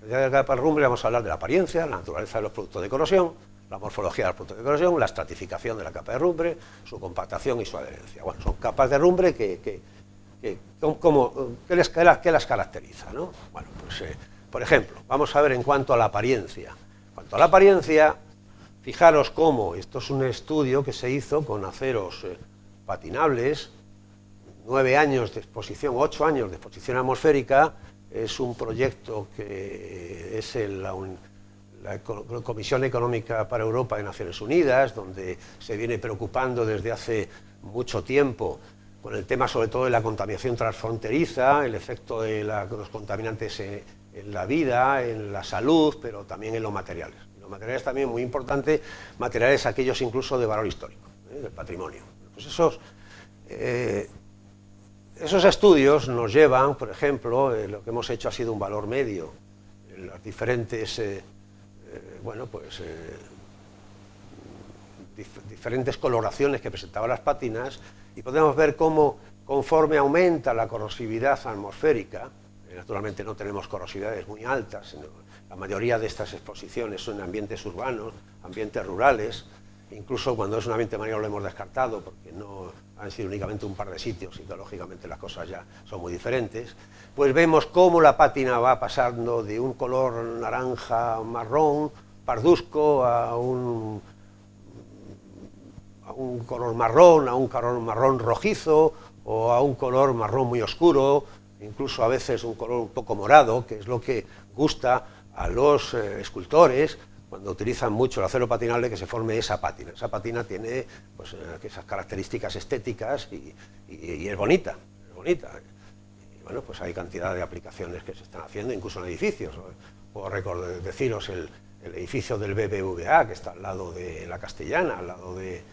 [SPEAKER 2] De la capa de herrumbre vamos a hablar de la apariencia, la naturaleza de los productos de corrosión, la morfología de los productos de corrosión, la estratificación de la capa de herrumbre, su compactación y su adherencia. Bueno, son capas de herrumbre ¿qué las caracteriza, ¿no? Bueno, pues por ejemplo, vamos a ver en cuanto a la apariencia. En cuanto a la apariencia, fijaros cómo, esto es un estudio que se hizo con aceros patinables, 9 años de exposición, 8 años de exposición atmosférica. Es un proyecto que es la Comisión Económica para Europa de Naciones Unidas, donde se viene preocupando desde hace mucho tiempo con el tema sobre todo de la contaminación transfronteriza, el efecto de los contaminantes en la vida, en la salud, pero también en los materiales. Los materiales también muy importante, materiales aquellos incluso de valor histórico, del patrimonio. Pues esos estudios nos llevan, por ejemplo, lo que hemos hecho ha sido un valor medio, las diferentes, diferentes coloraciones que presentaban las pátinas, y podemos ver cómo, conforme aumenta la corrosividad atmosférica, naturalmente no tenemos corrosividades muy altas, la mayoría de estas exposiciones son en ambientes urbanos, ambientes rurales, incluso cuando es un ambiente marino lo hemos descartado porque no han sido únicamente un par de sitios y lógicamente las cosas ya son muy diferentes, pues vemos cómo la pátina va pasando de un color naranja marrón, parduzco, a un color marrón, a un color marrón rojizo, o a un color marrón muy oscuro, incluso a veces un color un poco morado, que es lo que gusta a los escultores cuando utilizan mucho el acero patinable, que se forme esa pátina. Esa pátina tiene pues, esas características estéticas y es bonita, es bonita. Y bueno, pues hay cantidad de aplicaciones que se están haciendo, incluso en edificios. Puedo deciros el edificio del BBVA, que está al lado de la Castellana, al lado de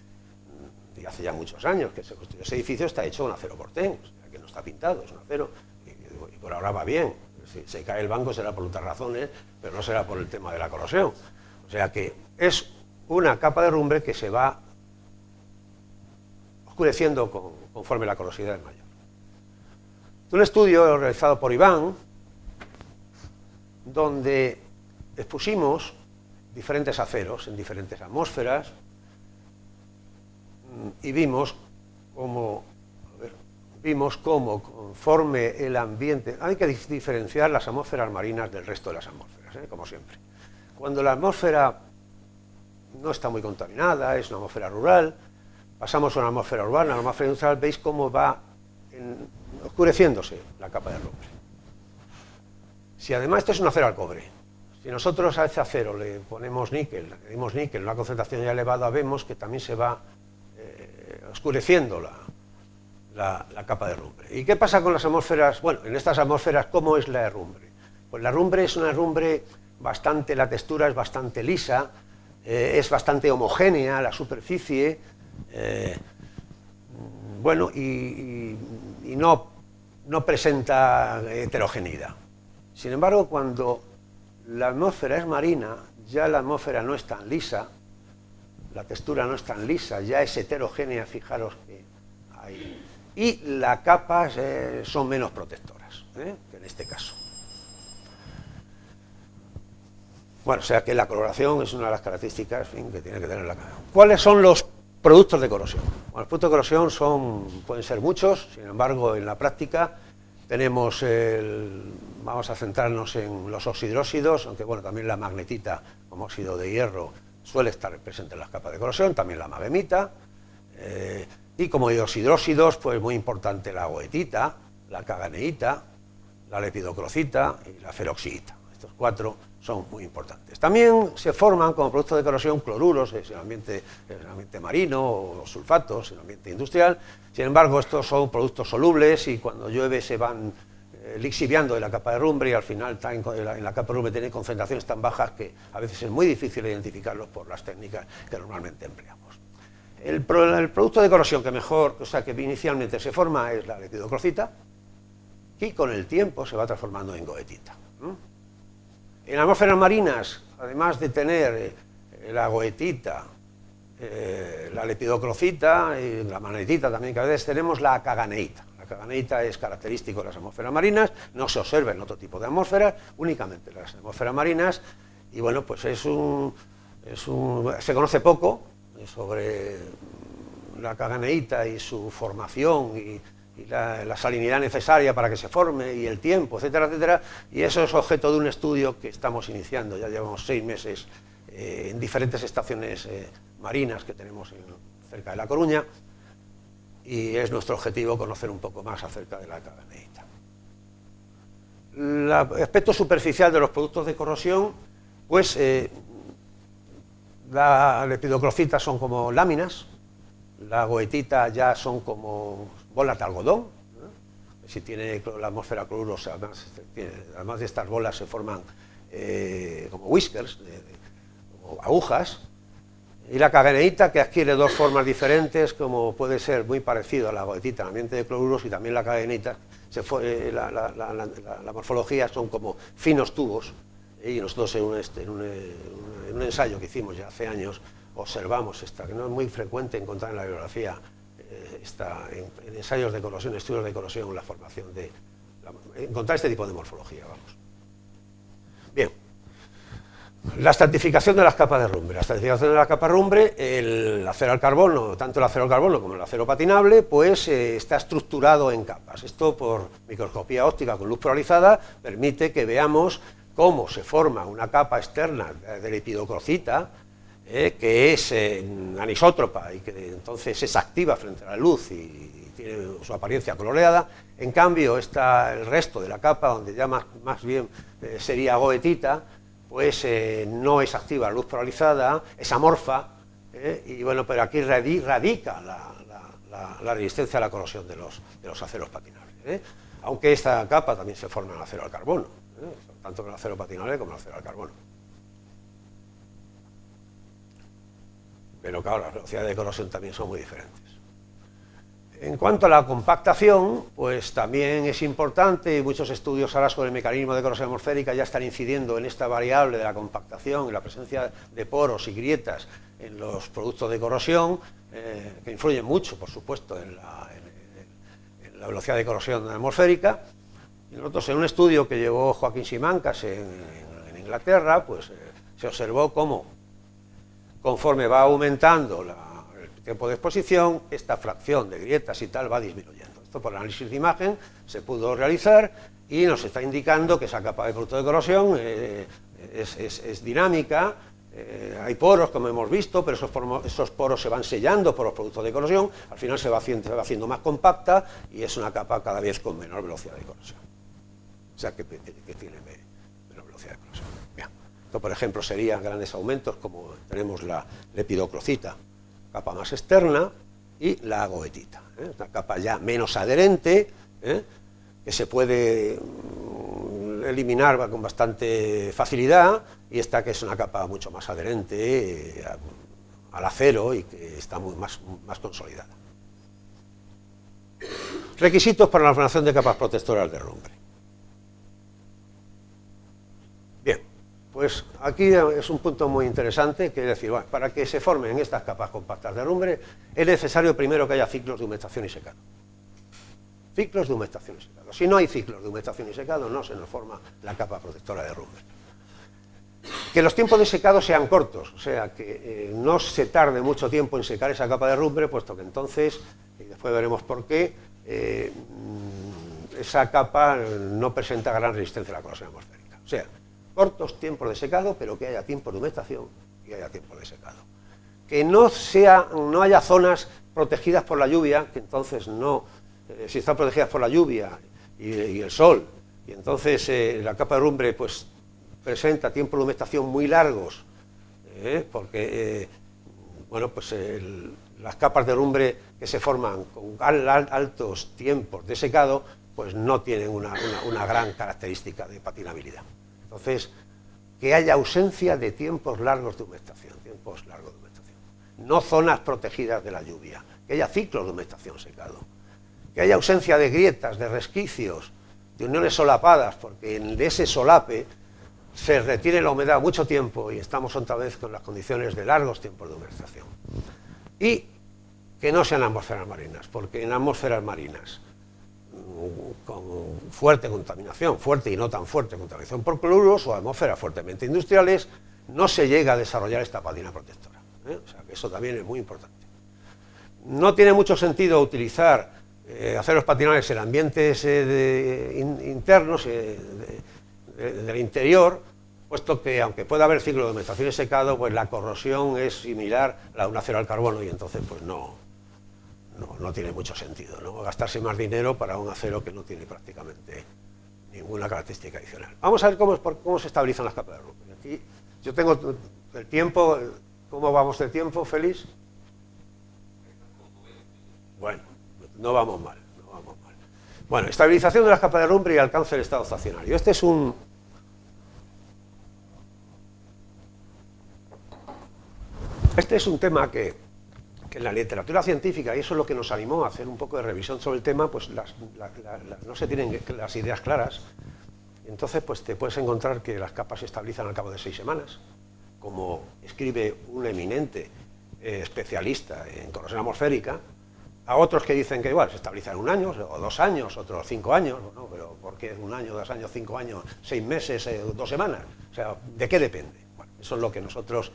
[SPEAKER 2] hace ya muchos años que se construyó. Ese edificio está hecho con acero portén, o sea, que no está pintado, es un acero, y por ahora va bien. Si se cae el banco será por otras razones, pero no será por el tema de la corrosión. O sea que es una capa de herrumbre que se va oscureciendo conforme la corrosividad es mayor. Un estudio realizado por Iván, donde expusimos diferentes aceros en diferentes atmósferas, y vimos cómo conforme el ambiente, hay que diferenciar las atmósferas marinas del resto de las atmósferas, como siempre. Cuando la atmósfera no está muy contaminada, es una atmósfera rural, pasamos a una atmósfera urbana, a una atmósfera industrial, veis cómo va oscureciéndose la capa de herrumbre. Si además esto es un acero al cobre, si nosotros a ese acero le ponemos níquel, le dimos níquel, una concentración ya elevada, vemos que también se va oscureciendo la capa de herrumbre. ¿Y qué pasa con las atmósferas? Bueno, en estas atmósferas, ¿cómo es la herrumbre? Pues la herrumbre es una herrumbre la textura es bastante lisa, es bastante homogénea la superficie, bueno, y no presenta heterogeneidad. Sin embargo, cuando la atmósfera es marina, ya la atmósfera no es tan lisa, la textura no es tan lisa, ya es heterogénea, fijaros que hay, y las capas son menos protectoras, que en este caso. Bueno, o sea que la coloración es una de las características, en fin, que tiene que tener la cámara. ¿Cuáles son los productos de corrosión? Bueno, los productos de corrosión pueden ser muchos, sin embargo, en la práctica tenemos vamos a centrarnos en los oxidróxidos, aunque bueno, también la magnetita como óxido de hierro suele estar presente en las capas de corrosión, también la magemita, y como oxidróxidos, pues muy importante la goetita, la caganeíta, la lepidocrocita y la feroxidita. Estos 4 son muy importantes. También se forman como productos de corrosión cloruros en el ambiente marino, o sulfatos en el ambiente industrial. Sin embargo, estos son productos solubles y cuando llueve se van lixiviando de la capa de rumbre y al final en la capa de rumbre tienen concentraciones tan bajas que a veces es muy difícil identificarlos por las técnicas que normalmente empleamos. El producto de corrosión que mejor, o sea, que inicialmente se forma es la lepidocrocita y con el tiempo se va transformando en goetita. En atmósferas marinas, además de tener la goetita, la lepidocrocita y la magnetita también que a veces tenemos la caganeíta. La caganeíta es característico de las atmósferas marinas, no se observa en otro tipo de atmósferas, únicamente en las atmósferas marinas, y bueno, pues se conoce poco sobre la caganeíta y su formación y la salinidad necesaria para que se forme y el tiempo, etcétera, etcétera, y eso es objeto de un estudio que estamos iniciando, ya llevamos 6 meses en diferentes estaciones marinas que tenemos cerca de La Coruña, y es nuestro objetivo conocer un poco más acerca de la caganeíta. El aspecto superficial de los productos de corrosión, pues la lepidocrocita son como láminas, la goetita ya son como bolas de algodón, si tiene la atmósfera clorurosa, además de estas bolas se forman como whiskers, como agujas, y la caganeíta que adquiere 2 formas diferentes, como puede ser muy parecido a la goetita en ambiente de cloruros, y también la caganeíta, la morfología son como finos tubos, y nosotros en un ensayo que hicimos ya hace años observamos esta, que no es muy frecuente encontrar en la bibliografía, en ensayos de corrosión, estudios de corrosión, la formación encontrar este tipo de morfología, vamos. Bien, la estratificación de las capas de rumbre. La estratificación de la capa de rumbre, el acero al carbono, tanto el acero al carbono como el acero patinable, pues está estructurado en capas. Esto por microscopía óptica con luz polarizada permite que veamos cómo se forma una capa externa de lepidocrocita, que es anisótropa y que entonces es activa frente a la luz y tiene su apariencia coloreada. En cambio, está el resto de la capa, donde ya más bien sería goetita, pues no es activa a la luz polarizada, es amorfa, y bueno, pero aquí radica la resistencia a la corrosión de los aceros patinables. Aunque esta capa también se forma en acero al carbono, tanto en el acero patinable como en el acero al carbono. Pero claro, las velocidades de corrosión también son muy diferentes. En cuanto a la compactación, pues también es importante, y muchos estudios ahora sobre el mecanismo de corrosión atmosférica ya están incidiendo en esta variable de la compactación y la presencia de poros y grietas en los productos de corrosión, que influyen mucho, por supuesto, en la velocidad de corrosión atmosférica. Y nosotros, en un estudio que llevó Joaquín Simancas en Inglaterra, pues se observó cómo, conforme va aumentando el tiempo de exposición, esta fracción de grietas y tal va disminuyendo. Esto por análisis de imagen se pudo realizar y nos está indicando que esa capa de producto de corrosión es dinámica, hay poros, como hemos visto, pero esos poros se van sellando por los productos de corrosión, al final se va haciendo más compacta y es una capa cada vez con menor velocidad de corrosión. O sea, que tiene menor velocidad de corrosión. Bien. Esto, por ejemplo, serían grandes aumentos, como tenemos la lepidocrocita, capa más externa, y la goetita, una capa ya menos adherente, que se puede eliminar con bastante facilidad, y esta que es una capa mucho más adherente al acero y que está más consolidada. Requisitos para la formación de capas protectoras de rumbre. Bien, pues aquí es un punto muy interesante, que es decir, bueno, para que se formen estas capas compactas de herrumbre es necesario primero que haya ciclos de humectación y secado. Ciclos de humectación y secado. Si no hay ciclos de humectación y secado, no se nos forma la capa protectora de herrumbre. Que los tiempos de secado sean cortos, o sea, que no se tarde mucho tiempo en secar esa capa de herrumbre, puesto que entonces, y después veremos por qué, esa capa no presenta gran resistencia a la corrosión atmosférica. O sea, cortos tiempos de secado, pero que haya tiempos de humectación y haya tiempos de secado. Que no haya zonas protegidas por la lluvia, que entonces no, si están protegidas por la lluvia y el sol, y entonces la capa de herrumbre pues presenta tiempos de humectación muy largos, porque bueno, pues las capas de herrumbre que se forman con altos tiempos de secado, pues no tienen una gran característica de patinabilidad. Entonces, que haya ausencia de tiempos largos de humectación, no zonas protegidas de la lluvia, que haya ciclos de humectación-secado, que haya ausencia de grietas, de resquicios, de uniones solapadas, porque en ese solape se retiene la humedad mucho tiempo y estamos otra vez con las condiciones de largos tiempos de humectación. Y que no sean atmósferas marinas, porque en atmósferas marinas con fuerte contaminación, fuerte y no tan fuerte contaminación por cloruros o atmósferas fuertemente industriales, no se llega a desarrollar esta patina protectora. O sea, que eso también es muy importante. No tiene mucho sentido utilizar aceros patinables en ambientes internos, del interior, puesto que aunque pueda haber ciclo de humectación y secado, pues la corrosión es similar a la de un acero al carbono y entonces pues no tiene mucho sentido, ¿no? Gastarse más dinero para un acero que no tiene prácticamente ninguna característica adicional. Vamos a ver cómo se estabilizan las capas de herrumbre. Aquí yo tengo el tiempo. ¿Cómo vamos de tiempo, Félix? Bueno, no vamos mal. Bueno, estabilización de las capas de herrumbre y alcance del estado estacionario. Este es un tema que en la literatura científica, y eso es lo que nos animó a hacer un poco de revisión sobre el tema, pues no se tienen las ideas claras. Entonces, pues te puedes encontrar que las capas se estabilizan al cabo de 6 semanas, como escribe un eminente especialista en corrosión atmosférica, a otros que dicen que igual se estabiliza en 1 año, o 2 años, otros 5 años, bueno, pero ¿por qué 1 año, 2 años, 5 años, 6 meses, 2 semanas? O sea, ¿de qué depende? Bueno, eso es lo que nosotros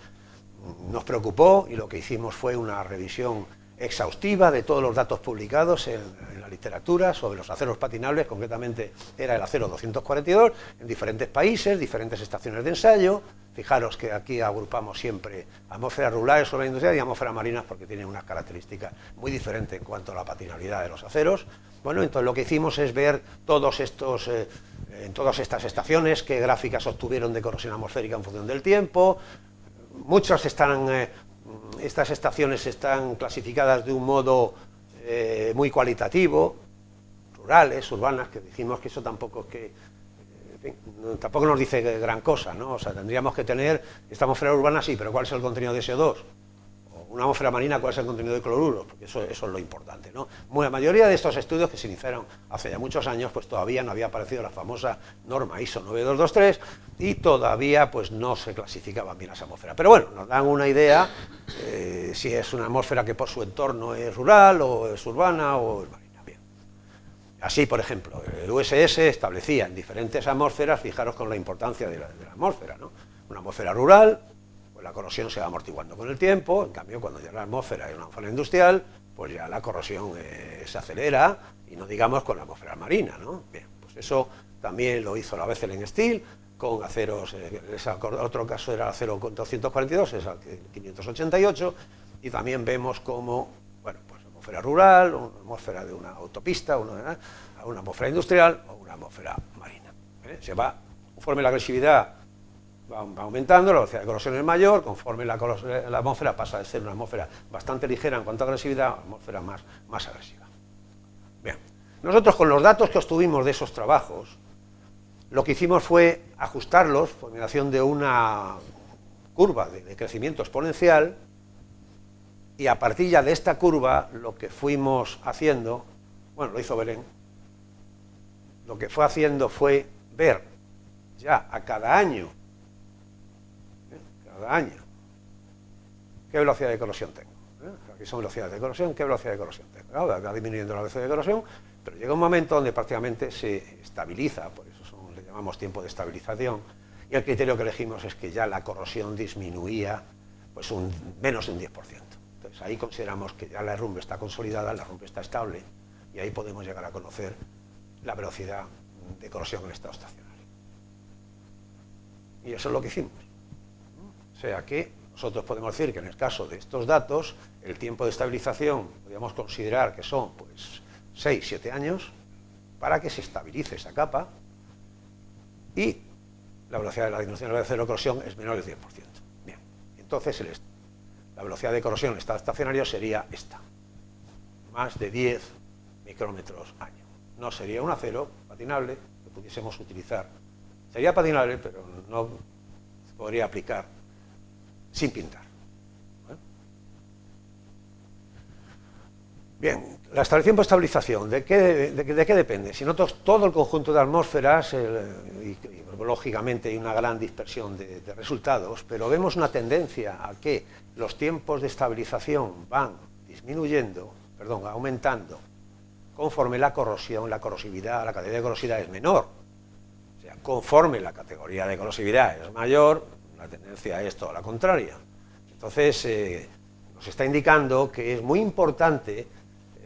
[SPEAKER 2] nos preocupó y lo que hicimos fue una revisión exhaustiva de todos los datos publicados en la literatura sobre los aceros patinables, concretamente era el acero 242, en diferentes países, diferentes estaciones de ensayo. Fijaros que aquí agrupamos siempre atmósferas rurales sobre la industria y atmósferas marinas porque tienen unas características muy diferentes en cuanto a la patinabilidad de los aceros. Bueno, entonces lo que hicimos es ver en todas estas estaciones qué gráficas obtuvieron de corrosión atmosférica en función del tiempo. Estas estaciones están clasificadas de un modo muy cualitativo, rurales, urbanas, que dijimos que eso tampoco tampoco nos dice gran cosa, ¿no? O sea, tendríamos que tener esta atmósfera urbana, sí, pero ¿cuál es el contenido de CO2? O una atmósfera marina, ¿cuál es el contenido de cloruros? Porque eso es lo importante, ¿no? La mayoría de estos estudios que se iniciaron hace ya muchos años, pues todavía no había aparecido la famosa norma ISO 9223 y todavía pues no se clasificaban bien las atmósferas. Pero bueno, nos dan una idea si es una atmósfera que por su entorno es rural o es urbana o es marina. Bien. Así, por ejemplo, el USS establecía en diferentes atmósferas, fijaros con la importancia de la atmósfera, ¿no? Una atmósfera rural, pues la corrosión se va amortiguando con el tiempo, en cambio cuando ya la atmósfera es una atmósfera industrial, pues ya la corrosión se acelera, y no digamos con la atmósfera marina, ¿no? Bien, pues eso también lo hizo la Bethlen Steel con aceros, otro caso era el acero 242, es el 588, y también vemos como, bueno, pues atmósfera rural, una atmósfera de una autopista, una atmósfera industrial o una atmósfera marina. Se va, conforme la agresividad va aumentando, la velocidad de corrosión es mayor, conforme la atmósfera pasa de ser una atmósfera bastante ligera en cuanto a agresividad a una atmósfera más agresiva. Bien, nosotros con los datos que obtuvimos de esos trabajos, lo que hicimos fue ajustarlos por mediación de una curva de crecimiento exponencial, y a partir ya de esta curva lo que fuimos haciendo, bueno, lo hizo Belén, lo que fue haciendo fue ver ya a cada año cada año. ¿Qué velocidad de corrosión tengo? Aquí son velocidades de corrosión, ¿qué velocidad de corrosión tengo? Claro, va disminuyendo la velocidad de corrosión, pero llega un momento donde prácticamente se estabiliza, por eso le llamamos tiempo de estabilización, y el criterio que elegimos es que ya la corrosión disminuía pues menos de un 10%. Entonces ahí consideramos que ya la herrumbre está consolidada, la herrumbre está estable, y ahí podemos llegar a conocer la velocidad de corrosión en estado estacionario. Y eso es lo que hicimos. O sea que nosotros podemos decir que en el caso de estos datos, el tiempo de estabilización podríamos considerar que son pues 6-7 años para que se estabilice esa capa, y la velocidad de la disminución de la velocidad de corrosión es menor del 10%. Bien, entonces la velocidad de corrosión en estado estacionario sería esta, más de 10 micrómetros año. No sería un acero patinable que pudiésemos utilizar. Sería patinable, pero no se podría aplicar sin pintar. Bien, la tiempo de estabilización, ¿de qué depende? Si nosotros todo el conjunto de atmósferas, y lógicamente hay una gran dispersión de resultados, pero vemos una tendencia a que los tiempos de estabilización van aumentando, conforme la corrosión, la corrosividad, la categoría de corrosividad es menor. O sea, conforme la categoría de corrosividad es mayor, la tendencia es toda la contraria. Entonces, nos está indicando que es muy importante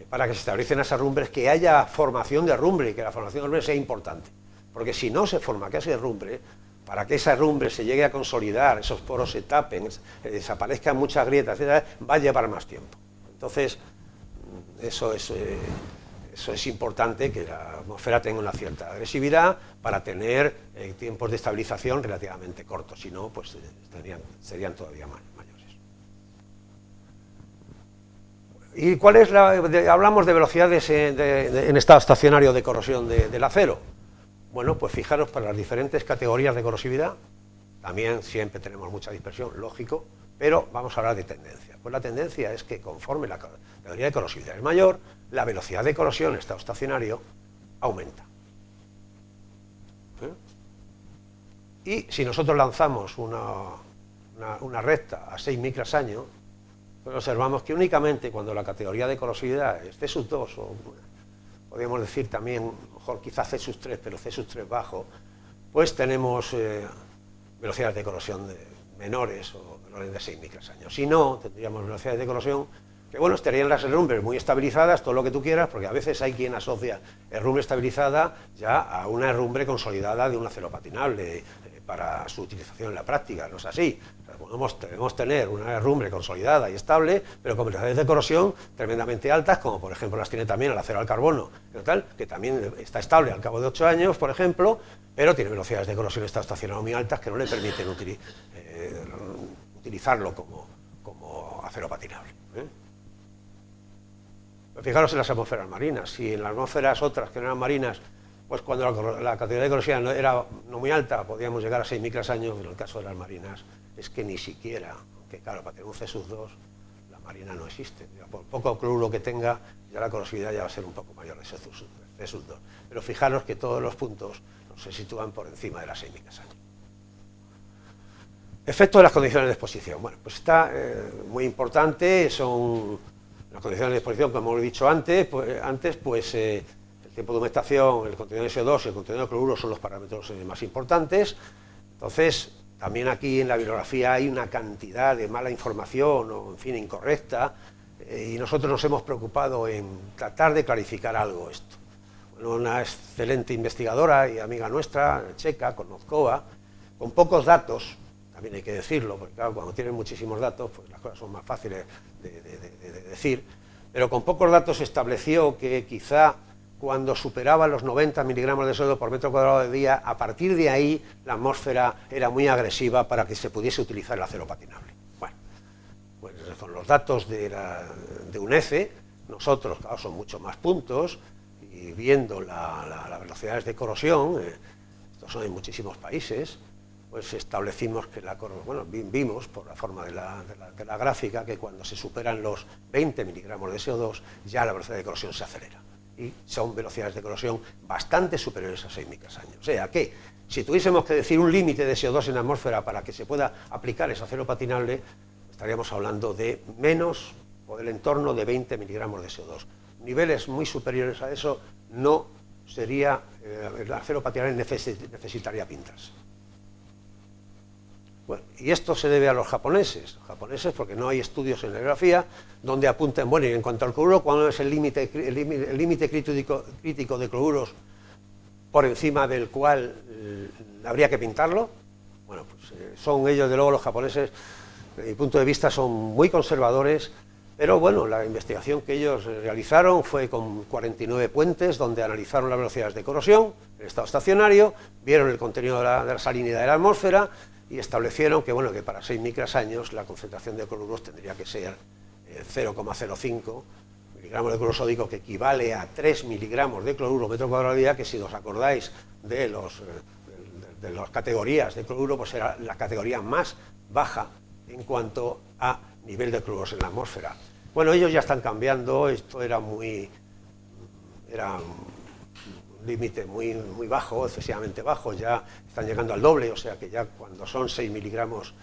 [SPEAKER 2] para que se establecen esas herrumbres que haya formación de herrumbre y que la formación de herrumbre sea importante. Porque si no se forma casi herrumbre, para que esa herrumbre se llegue a consolidar, esos poros se tapen, desaparezcan muchas grietas, etc., va a llevar más tiempo. Entonces, eso es importante, que la atmósfera tenga una cierta agresividad para tener tiempos de estabilización relativamente cortos, si no, pues serían todavía mayores. ¿Y cuál es hablamos de velocidades en estado estacionario de corrosión del acero? Bueno, pues fijaros para las diferentes categorías de corrosividad, también siempre tenemos mucha dispersión, lógico, pero vamos a hablar de tendencia. Pues la tendencia es que conforme la categoría de corrosividad es mayor, la velocidad de corrosión en estado estacionario aumenta. Y si nosotros lanzamos una recta a 6 micras año, pues observamos que únicamente cuando la categoría de corrosividad es C+2, o podríamos decir también, mejor quizás C+3, pero C+3 bajo, pues tenemos velocidades de corrosión menores o menores de 6 micras año. Si no, tendríamos velocidades de corrosión que, bueno, estarían las herrumbres muy estabilizadas, todo lo que tú quieras, porque a veces hay quien asocia herrumbre estabilizada ya a una herrumbre consolidada de un acero patinable para su utilización en la práctica. No es así. Debemos tener una herrumbre consolidada y estable, pero con velocidades de corrosión tremendamente altas, como por ejemplo las tiene también el acero al carbono, que también está estable al cabo de 8 años, por ejemplo, pero tiene velocidades de corrosión en estado estacionario muy altas que no le permiten utilizarlo como acero patinable. Fijaros en las atmósferas marinas. Si en las atmósferas otras que no eran marinas, pues cuando la categoría de corrosión era no muy alta, podíamos llegar a 6 micras años. En el caso de las marinas es que ni siquiera, aunque claro, para tener un C+2 la marina no existe. Por poco cloruro que tenga, ya la corrosividad ya va a ser un poco mayor de C+2. Pero fijaros que todos los puntos se sitúan por encima de las 6 micras años. Efecto de las condiciones de exposición. Bueno, pues está muy importante, son las condiciones de exposición, como hemos dicho antes, el tiempo de humectación, el contenido de CO2 y el contenido de cloruro son los parámetros más importantes. Entonces, también aquí en la bibliografía hay una cantidad de mala información o, en fin, incorrecta, y nosotros nos hemos preocupado en tratar de clarificar algo esto. Bueno, una excelente investigadora y amiga nuestra, checa, Konopkova, con pocos datos, también hay que decirlo, porque claro, cuando tienen muchísimos datos, pues las cosas son más fáciles de decir, pero con pocos datos estableció que quizá cuando superaba los 90 miligramos de CO2 por metro cuadrado de día, a partir de ahí la atmósfera era muy agresiva para que se pudiese utilizar el acero patinable. Bueno, pues con los datos de UNECE, nosotros, claro, son muchos más puntos, y viendo las velocidades de corrosión, estos son en muchísimos países, pues establecimos que vimos por la forma de la gráfica que cuando se superan los 20 miligramos de CO2 ya la velocidad de corrosión se acelera. y son velocidades de corrosión bastante superiores a 6 micras año. O sea que, si tuviésemos que decir un límite de CO2 en la atmósfera para que se pueda aplicar ese acero patinable, estaríamos hablando de menos, o del entorno de 20 miligramos de CO2. Niveles muy superiores a eso no sería, el acero patinable necesitaría pintarse. Bueno, y esto se debe a los japoneses porque no hay estudios en la geografía donde apunten, bueno, y en cuanto al cloruro, ¿cuál es el límite crítico de cloruros por encima del cual habría que pintarlo? Bueno, pues son ellos, de luego, los japoneses, desde mi punto de vista, son muy conservadores, pero bueno, la investigación que ellos realizaron fue con 49 puentes, donde analizaron las velocidades de corrosión en estado estacionario, vieron el contenido de la salinidad de la atmósfera y establecieron que, bueno, que para 6 micras años la concentración de cloruros tendría que ser 0,05 miligramos de cloruro sódico, que equivale a 3 miligramos de cloruro metro cuadrado día, que, si os acordáis de las categorías de cloruro, pues era la categoría más baja en cuanto a nivel de cloruros en la atmósfera. Bueno, ellos ya están cambiando, esto era un límite muy bajo, excesivamente bajo, ya están llegando al doble, o sea que ya cuando son 6 miligramos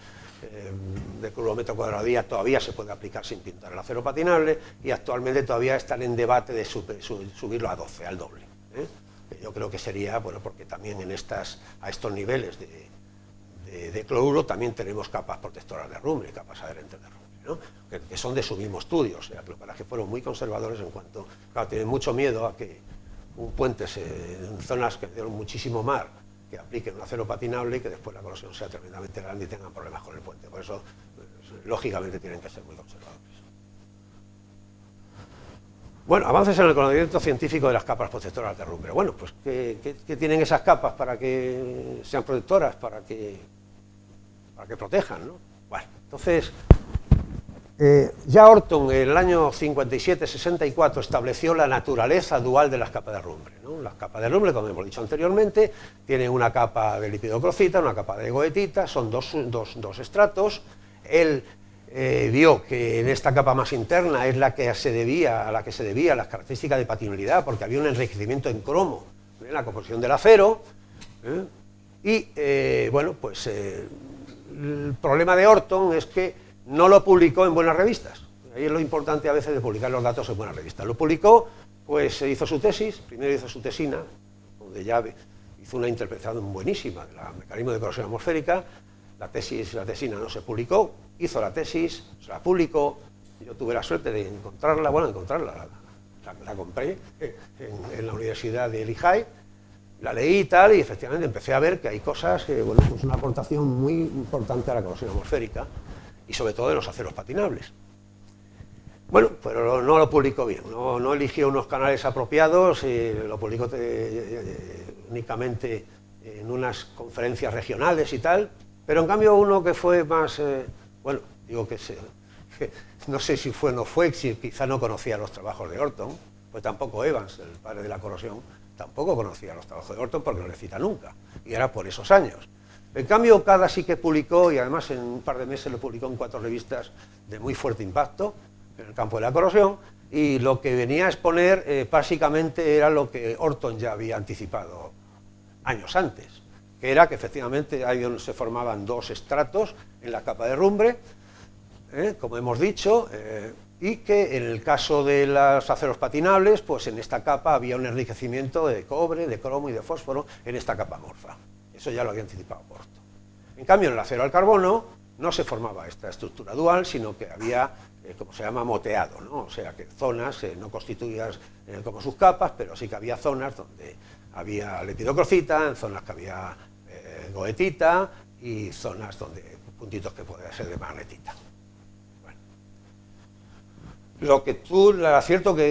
[SPEAKER 2] de cloruro metro cuadrado día todavía se puede aplicar sin pintar el acero patinable, y actualmente todavía están en debate de subirlo a 12, al doble. Yo creo que sería, bueno, porque también a estos niveles de cloruro también tenemos capas protectoras de herrumbre, capas adherentes de herrumbre, ¿no? que son de su mismo estudio, o sea, para que fueron muy conservadores en cuanto, claro, tienen mucho miedo a que un puente en zonas que tienen muchísimo mar, que apliquen un acero patinable y que después la corrosión sea tremendamente grande y tengan problemas con el puente. Por eso, lógicamente, tienen que ser muy conservadores. Bueno, avances en el conocimiento científico de las capas protectoras de herrumbre. Bueno, pues, ¿qué tienen esas capas para que sean protectoras, para que protejan, ¿no? Bueno, entonces, ya Orton, en el año 57-64, estableció la naturaleza dual de las capas de herrumbre, ¿no? Las capas de herrumbre, como hemos dicho anteriormente, tienen una capa de lipidocrocita, una capa de goethita, son dos estratos. Él vio que en esta capa más interna es a la que se debía las características de patinabilidad, porque había un enriquecimiento en cromo en la composición del acero, bueno, pues el problema de Orton es que no lo publicó en buenas revistas. Ahí es lo importante a veces de publicar los datos en buenas revistas. Lo publicó, pues hizo su tesis, primero hizo su tesina, donde ya hizo una interpretación buenísima del mecanismo de corrosión atmosférica. La tesina no se publicó, hizo la tesis, se la publicó. Yo tuve la suerte de encontrarla, la compré en la Universidad de Lehigh, la leí y tal, y efectivamente empecé a ver que hay cosas que, bueno, pues una aportación muy importante a la corrosión atmosférica, y sobre todo de los aceros patinables. Bueno, pero no lo publicó bien, no eligió unos canales apropiados, lo publicó únicamente en unas conferencias regionales y tal, pero en cambio uno que fue más, bueno, digo que no sé si fue o no fue, si quizá no conocía los trabajos de Orton, pues tampoco Evans, el padre de la corrosión, tampoco conocía los trabajos de Orton porque no le cita nunca, y era por esos años. En cambio, Okada sí que publicó, y además en un par de meses lo publicó en 4 revistas de muy fuerte impacto en el campo de la corrosión, y lo que venía a exponer básicamente era lo que Orton ya había anticipado años antes, que era que efectivamente ahí se formaban 2 estratos en la capa de herrumbre, como hemos dicho, y que en el caso de los aceros patinables, pues en esta capa había un enriquecimiento de cobre, de cromo y de fósforo en esta capa amorfa. Eso ya lo había anticipado Orton. En cambio, en el acero al carbono no se formaba esta estructura dual, sino que había, como se llama, moteado, ¿no? O sea, que zonas no constituidas como subcapas, pero sí que había zonas donde había lepidocrocita, en zonas que había goethita, y zonas donde puntitos que podían ser de magnetita. El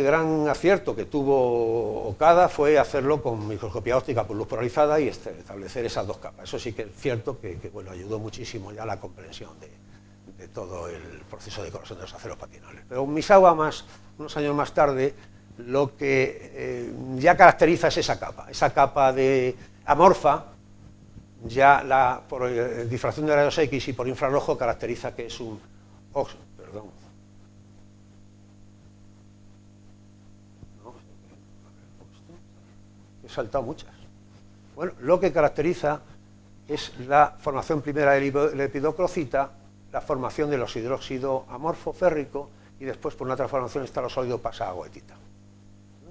[SPEAKER 2] gran acierto que tuvo Okada fue hacerlo con microscopía óptica por luz polarizada y establecer esas 2 capas. Eso sí que es cierto que bueno, ayudó muchísimo ya a la comprensión de todo el proceso de corrosión de los aceros patinables. Pero Misawa, unos años más tarde, lo que ya caracteriza es esa capa de amorfa, ya por difracción de rayos X y por infrarrojo caracteriza que es un he saltado muchas. Bueno, lo que caracteriza es la formación primera del lepidocrocita, la formación del oxidróxido amorfo férrico y después por una transformación estarosólido pasa a goetita.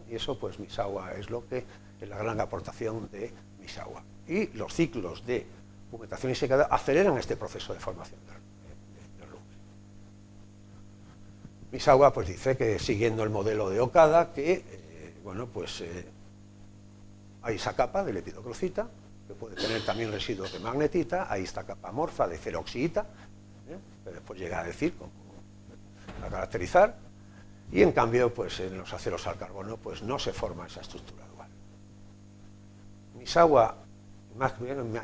[SPEAKER 2] Y eso pues Misawa es lo que es la gran aportación de Misawa. Y los ciclos de pigmentación y secada aceleran este proceso de formación del rumbre. Misawa pues dice que siguiendo el modelo de Okada que hay esa capa de lepidocrocita que puede tener también residuos de magnetita, hay esta capa amorfa de feroxita, que después llega a decir, a caracterizar, y en cambio pues en los aceros al carbono pues no se forma esa estructura dual. Misawa,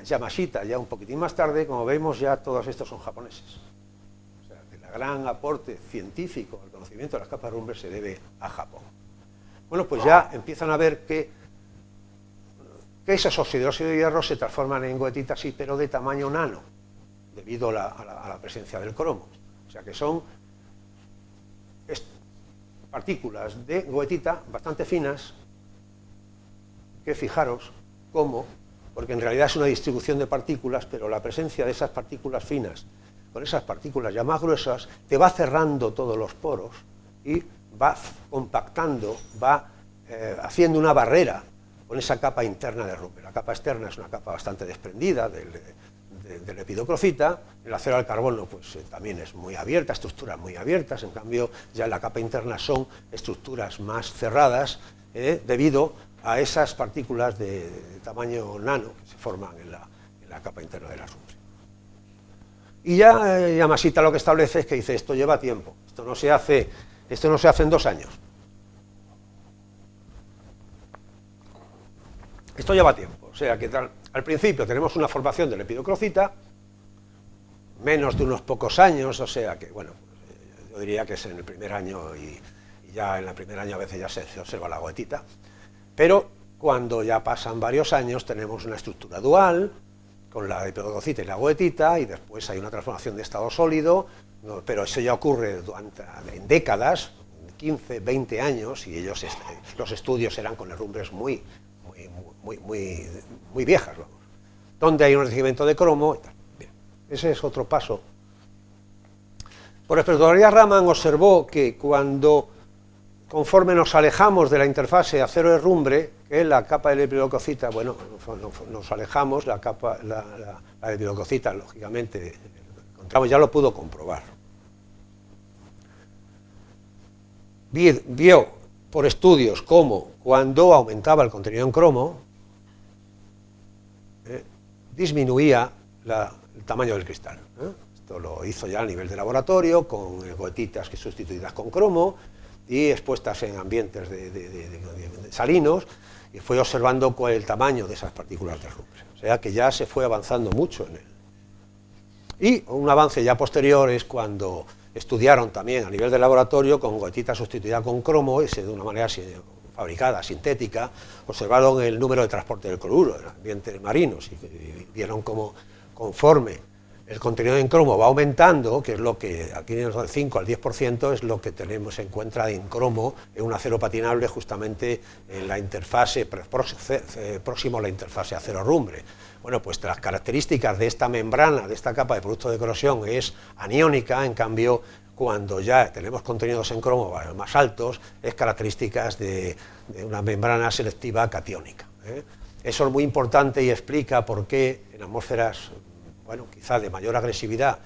[SPEAKER 2] Yamashita ya un poquitín más tarde, como vemos ya todos estos son japoneses. O sea, que el gran aporte científico al conocimiento de las capas de rumbre se debe a Japón. Bueno, pues ya empiezan a ver que esos oxidróxidos de hierro se transforman en goetitas, sí, pero de tamaño nano, debido a la presencia del cromo. O sea que son partículas de goetita bastante finas, que fijaros cómo, porque en realidad es una distribución de partículas, pero la presencia de esas partículas finas con esas partículas ya más gruesas te va cerrando todos los poros y va compactando, va haciendo una barrera con esa capa interna de rumbre. La capa externa es una capa bastante desprendida del lepidocrocita, el acero al carbono pues también es muy abierta, estructuras muy abiertas, en cambio ya en la capa interna son estructuras más cerradas debido a esas partículas de tamaño nano que se forman en la capa interna de la rumbre. Y ya Yamashita lo que establece es que dice, esto lleva tiempo, esto no se hace en 2 años. Esto lleva tiempo, o sea que al principio tenemos una formación de lepidocrocita, menos de unos pocos años, o sea que, bueno, yo diría que es en el primer año y ya en el primer año a veces ya se observa la goetita, pero cuando ya pasan varios años tenemos una estructura dual con la lepidocrocita y la goetita y después hay una transformación de estado sólido, pero eso ya ocurre en décadas, 15, 20 años, y los estudios eran con herrumbres muy viejas, vamos, donde hay un enriquecimiento de cromo y tal. Bien, ese es otro paso. Por espectroscopía Raman observó que conforme nos alejamos de la interfase acero-herrumbre, que es la capa de lepidocrocita, bueno, nos alejamos, la lepidocrocita, lógicamente, encontramos, ya lo pudo comprobar. Vio por estudios cómo cuando aumentaba el contenido en cromo, disminuía el tamaño del cristal. Esto lo hizo ya a nivel de laboratorio, con goetitas que sustituidas con cromo y expuestas en ambientes de salinos, y fue observando cuál es el tamaño de esas partículas de herrumbre. O sea que ya se fue avanzando mucho en él. Y un avance ya posterior es cuando estudiaron también a nivel de laboratorio con goetita sustituida con cromo, y de una manera fabricada, sintética, observaron el número de transporte del cloruro en ambientes marinos y vieron cómo conforme el contenido en cromo va aumentando, que es lo que aquí en el 5 al 10% es lo que se encuentra en cromo en un acero patinable justamente en la interfase próximo a la interfase acero-herrumbre. Bueno, pues las características de esta membrana, de esta capa de producto de corrosión es aniónica, en cambio cuando ya tenemos contenidos en cromo más altos, es características de una membrana selectiva catiónica. Eso es muy importante y explica por qué en atmósferas, bueno, quizá de mayor agresividad,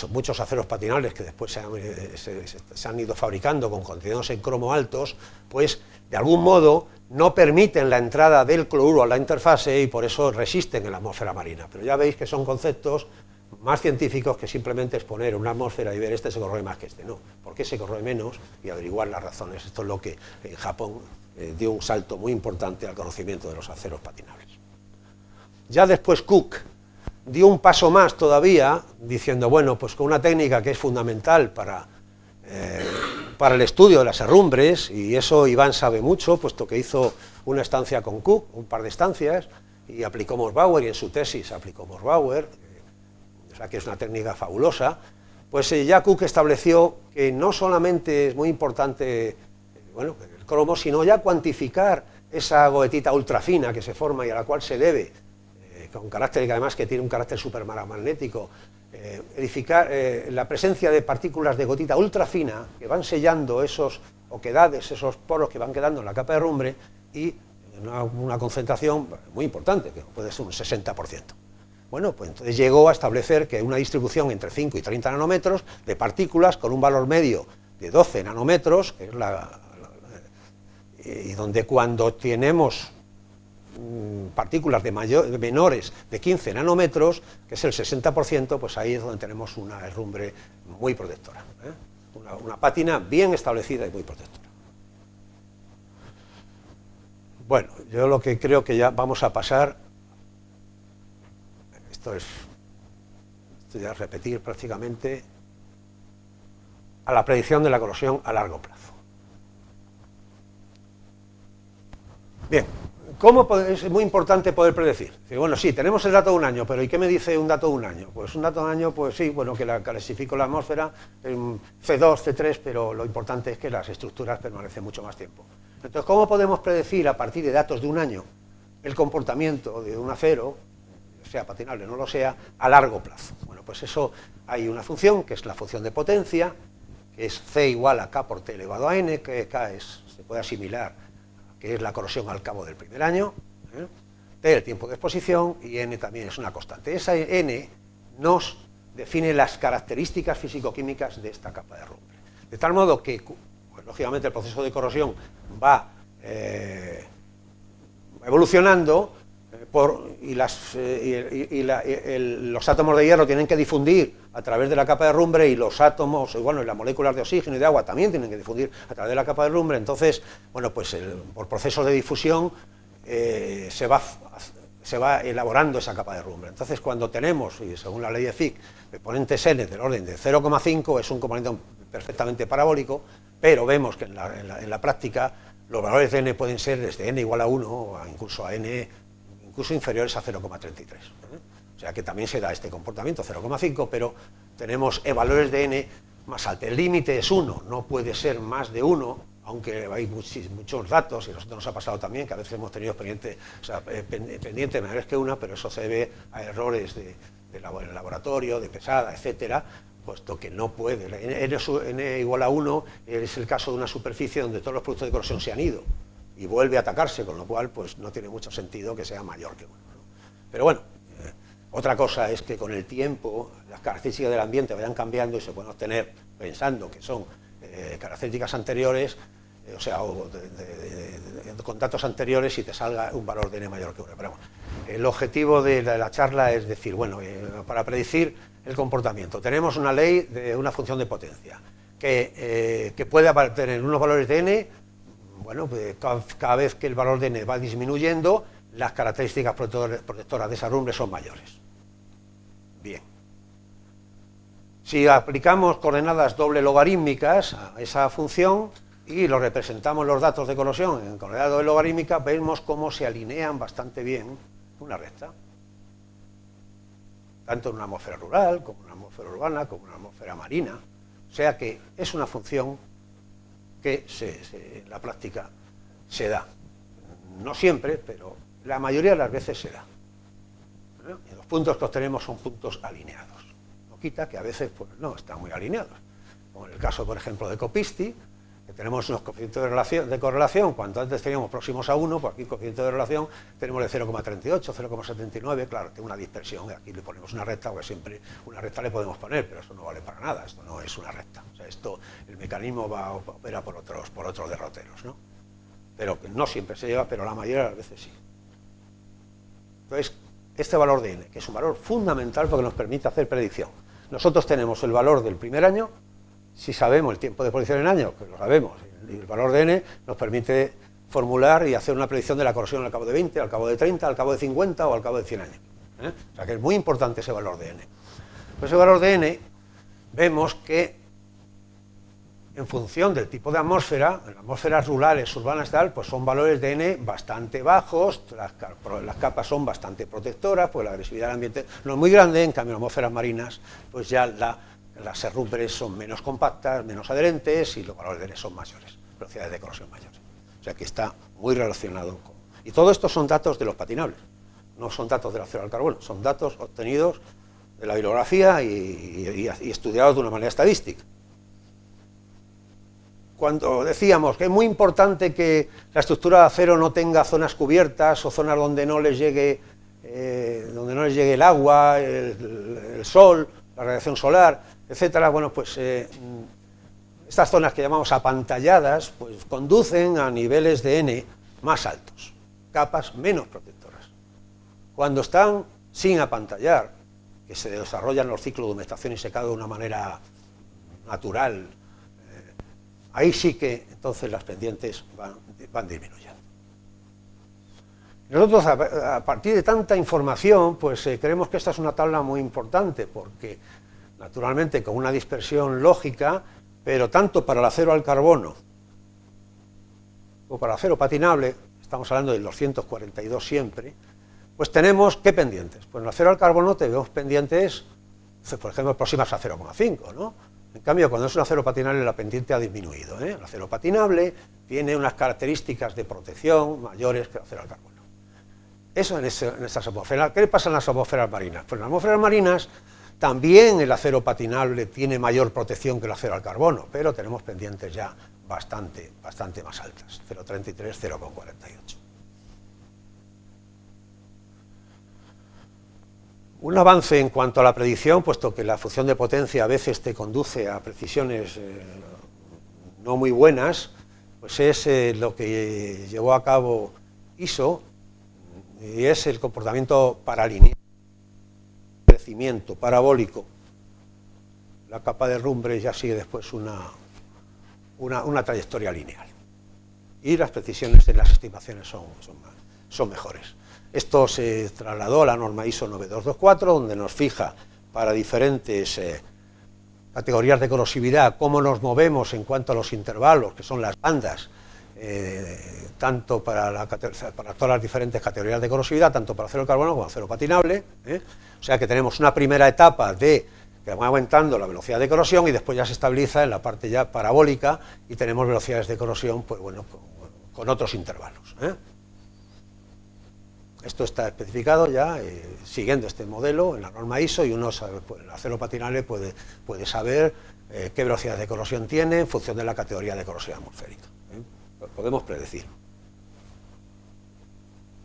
[SPEAKER 2] muchos aceros patinables que después se han ido fabricando con contenidos en cromo altos, pues de algún modo no permiten la entrada del cloruro a la interfase y por eso resisten en la atmósfera marina. Pero ya veis que son conceptos más científicos que simplemente exponer una atmósfera y ver este se corroe más que este. No, ¿por qué se corroe menos? Y averiguar las razones. Esto es lo que en Japón dio un salto muy importante al conocimiento de los aceros patinables. Ya después Cook dio un paso más todavía, diciendo, bueno, pues con una técnica que es fundamental para el estudio de las herrumbres, y eso Iván sabe mucho, puesto que hizo una estancia con Cook, un par de estancias, y aplicó Morsbauer, y en su tesis aplicó Morsbauer, o sea que es una técnica fabulosa, pues ya Cook estableció que no solamente es muy importante, bueno, el cromo, sino ya cuantificar esa goetita ultrafina que se forma y a la cual se debe, con carácter que además que tiene un carácter supermagnético, edificar la presencia de partículas de gotita ultrafina que van sellando esos oquedades, esos poros que van quedando en la capa de herrumbre y una concentración muy importante, que puede ser un 60%. Bueno, pues entonces llegó a establecer que una distribución entre 5 y 30 nanómetros de partículas con un valor medio de 12 nanómetros, que es y donde cuando tenemos partículas de menores de 15 nanómetros, que es el 60%, pues ahí es donde tenemos una herrumbre muy protectora, una pátina bien establecida y muy protectora. Bueno, yo lo que creo que ya vamos a pasar, esto ya repetir prácticamente, a la predicción de la corrosión a largo plazo. Bien, es muy importante poder predecir. Bueno, sí, tenemos el dato de un año, pero ¿y qué me dice un dato de un año? Pues un dato de un año, pues sí, bueno, que la clasifico la atmósfera en C2, C3, pero lo importante es que las estructuras permanecen mucho más tiempo. Entonces, ¿cómo podemos predecir a partir de datos de un año el comportamiento de un acero, sea patinable o no lo sea, a largo plazo? Bueno, pues eso hay una función, que es la función de potencia, que es C igual a K por T elevado a N, que K se puede asimilar, que es la corrosión al cabo del primer año, T el tiempo de exposición, y N también es una constante. Esa N nos define las características físico-químicas de esta capa de herrumbre. De tal modo que, pues, lógicamente, el proceso de corrosión va evolucionando los átomos de hierro tienen que difundir a través de la capa de herrumbre, y los átomos, bueno, y las moléculas de oxígeno y de agua también tienen que difundir a través de la capa de herrumbre. Entonces, bueno, pues por procesos de difusión se va elaborando esa capa de herrumbre. Entonces, cuando tenemos, y según la ley de Fick, exponentes n del orden de 0,5, es un componente perfectamente parabólico, pero vemos que en la práctica los valores de n pueden ser desde n igual a 1 o incluso a n incluso inferiores a 0,33. O sea que también se da este comportamiento, 0,5, pero tenemos valores de n más altos. El límite es 1, no puede ser más de 1, aunque hay muchos datos, y a nosotros nos ha pasado también, que a veces hemos tenido pendientes menores que 1, pero eso se debe a errores de laboratorio, de pesada, etcétera, puesto que no puede. N igual a 1 es el caso de una superficie donde todos los productos de corrosión se han ido y vuelve a atacarse, con lo cual pues no tiene mucho sentido que sea mayor que 1, ¿no? Pero bueno, otra cosa es que con el tiempo las características del ambiente vayan cambiando y se pueden obtener pensando que son características anteriores, con datos anteriores, y te salga un valor de n mayor que 1. Pero bueno, el objetivo de la charla es decir, bueno, para predecir el comportamiento tenemos una ley de una función de potencia que puede tener unos valores de n. Bueno, pues cada vez que el valor de n va disminuyendo, las características protectoras de esa herrumbre son mayores. Bien. Si aplicamos coordenadas doble logarítmicas a esa función y lo representamos los datos de corrosión en coordenadas doble logarítmicas, vemos cómo se alinean bastante bien una recta, tanto en una atmósfera rural, como en una atmósfera urbana, como en una atmósfera marina. O sea que es una función que en la práctica se da. No siempre, pero la mayoría de las veces se da. Y los puntos que obtenemos son puntos alineados. No quita que a veces pues, no están muy alineados. Como en el caso, por ejemplo, de Copisti, que tenemos unos coeficientes de correlación, cuanto antes teníamos próximos a 1, pues aquí coeficiente de relación tenemos de 0,38, 0,79, claro, tiene una dispersión, aquí le ponemos una recta, porque siempre una recta le podemos poner, pero eso no vale para nada, esto no es una recta. O sea, el mecanismo opera por otros derroteros, ¿no? Pero no siempre se lleva, pero la mayoría de las veces sí. Entonces, este valor de n, que es un valor fundamental porque nos permite hacer predicción. Nosotros tenemos el valor del primer año, si sabemos el tiempo de exposición en años, que lo sabemos, y el valor de n nos permite formular y hacer una predicción de la corrosión al cabo de 20, al cabo de 30, al cabo de 50 o al cabo de 100 años. O sea que es muy importante ese valor de n. Pues ese valor de n, vemos que en función del tipo de atmósfera, en atmósferas rurales, urbanas y tal, pues son valores de n bastante bajos, las capas son bastante protectoras, pues la agresividad del ambiente no es muy grande, en cambio en atmósferas marinas, pues ya las herrumbres son menos compactas, menos adherentes y los valores de n son mayores, velocidades de corrosión mayores. O sea que está muy relacionado con... Y todo esto son datos de los patinables, no son datos del acero al carbono, son datos obtenidos de la bibliografía y estudiados de una manera estadística. Cuando decíamos que es muy importante que la estructura de acero no tenga zonas cubiertas o zonas donde no les llegue el agua, el sol, la radiación solar, etcétera, bueno, pues estas zonas que llamamos apantalladas, pues conducen a niveles de N más altos, capas menos protectoras. Cuando están sin apantallar, que se desarrollan los ciclos de humectación y secado de una manera natural, ahí sí que entonces las pendientes van disminuyendo. Nosotros, a partir de tanta información, pues creemos que esta es una tabla muy importante, porque naturalmente con una dispersión lógica, pero tanto para el acero al carbono o para el acero patinable, estamos hablando del 242 siempre, pues tenemos, ¿qué pendientes? Pues en el acero al carbono tenemos pendientes, por ejemplo, próximas a 0,5, ¿no? En cambio, cuando es un acero patinable, la pendiente ha disminuido, ¿eh? El acero patinable tiene unas características de protección mayores que el acero al carbono. Eso en estas atmósferas. ¿Qué pasa en las atmósferas marinas? Pues en las atmósferas marinas también el acero patinable tiene mayor protección que el acero al carbono, pero tenemos pendientes ya bastante más altas, 0,33, 0,48. Un avance en cuanto a la predicción, puesto que la función de potencia a veces te conduce a precisiones no muy buenas, pues es lo que llevó a cabo ISO, y es el comportamiento paralineal, crecimiento parabólico. La capa de herrumbre ya sigue después una trayectoria lineal. Y las precisiones en las estimaciones son mejores. Esto se trasladó a la norma ISO 9224, donde nos fija para diferentes categorías de corrosividad cómo nos movemos en cuanto a los intervalos, que son las bandas, tanto para todas las diferentes categorías de corrosividad, tanto para acero carbono como acero patinable. O sea que tenemos una primera etapa que va aumentando la velocidad de corrosión y después ya se estabiliza en la parte ya parabólica y tenemos velocidades de corrosión, pues bueno, con otros intervalos. Esto está especificado ya siguiendo este modelo en la norma ISO, y uno sabe, pues, el acero patinable puede saber qué velocidad de corrosión tiene en función de la categoría de corrosión atmosférica. Lo podemos predecir.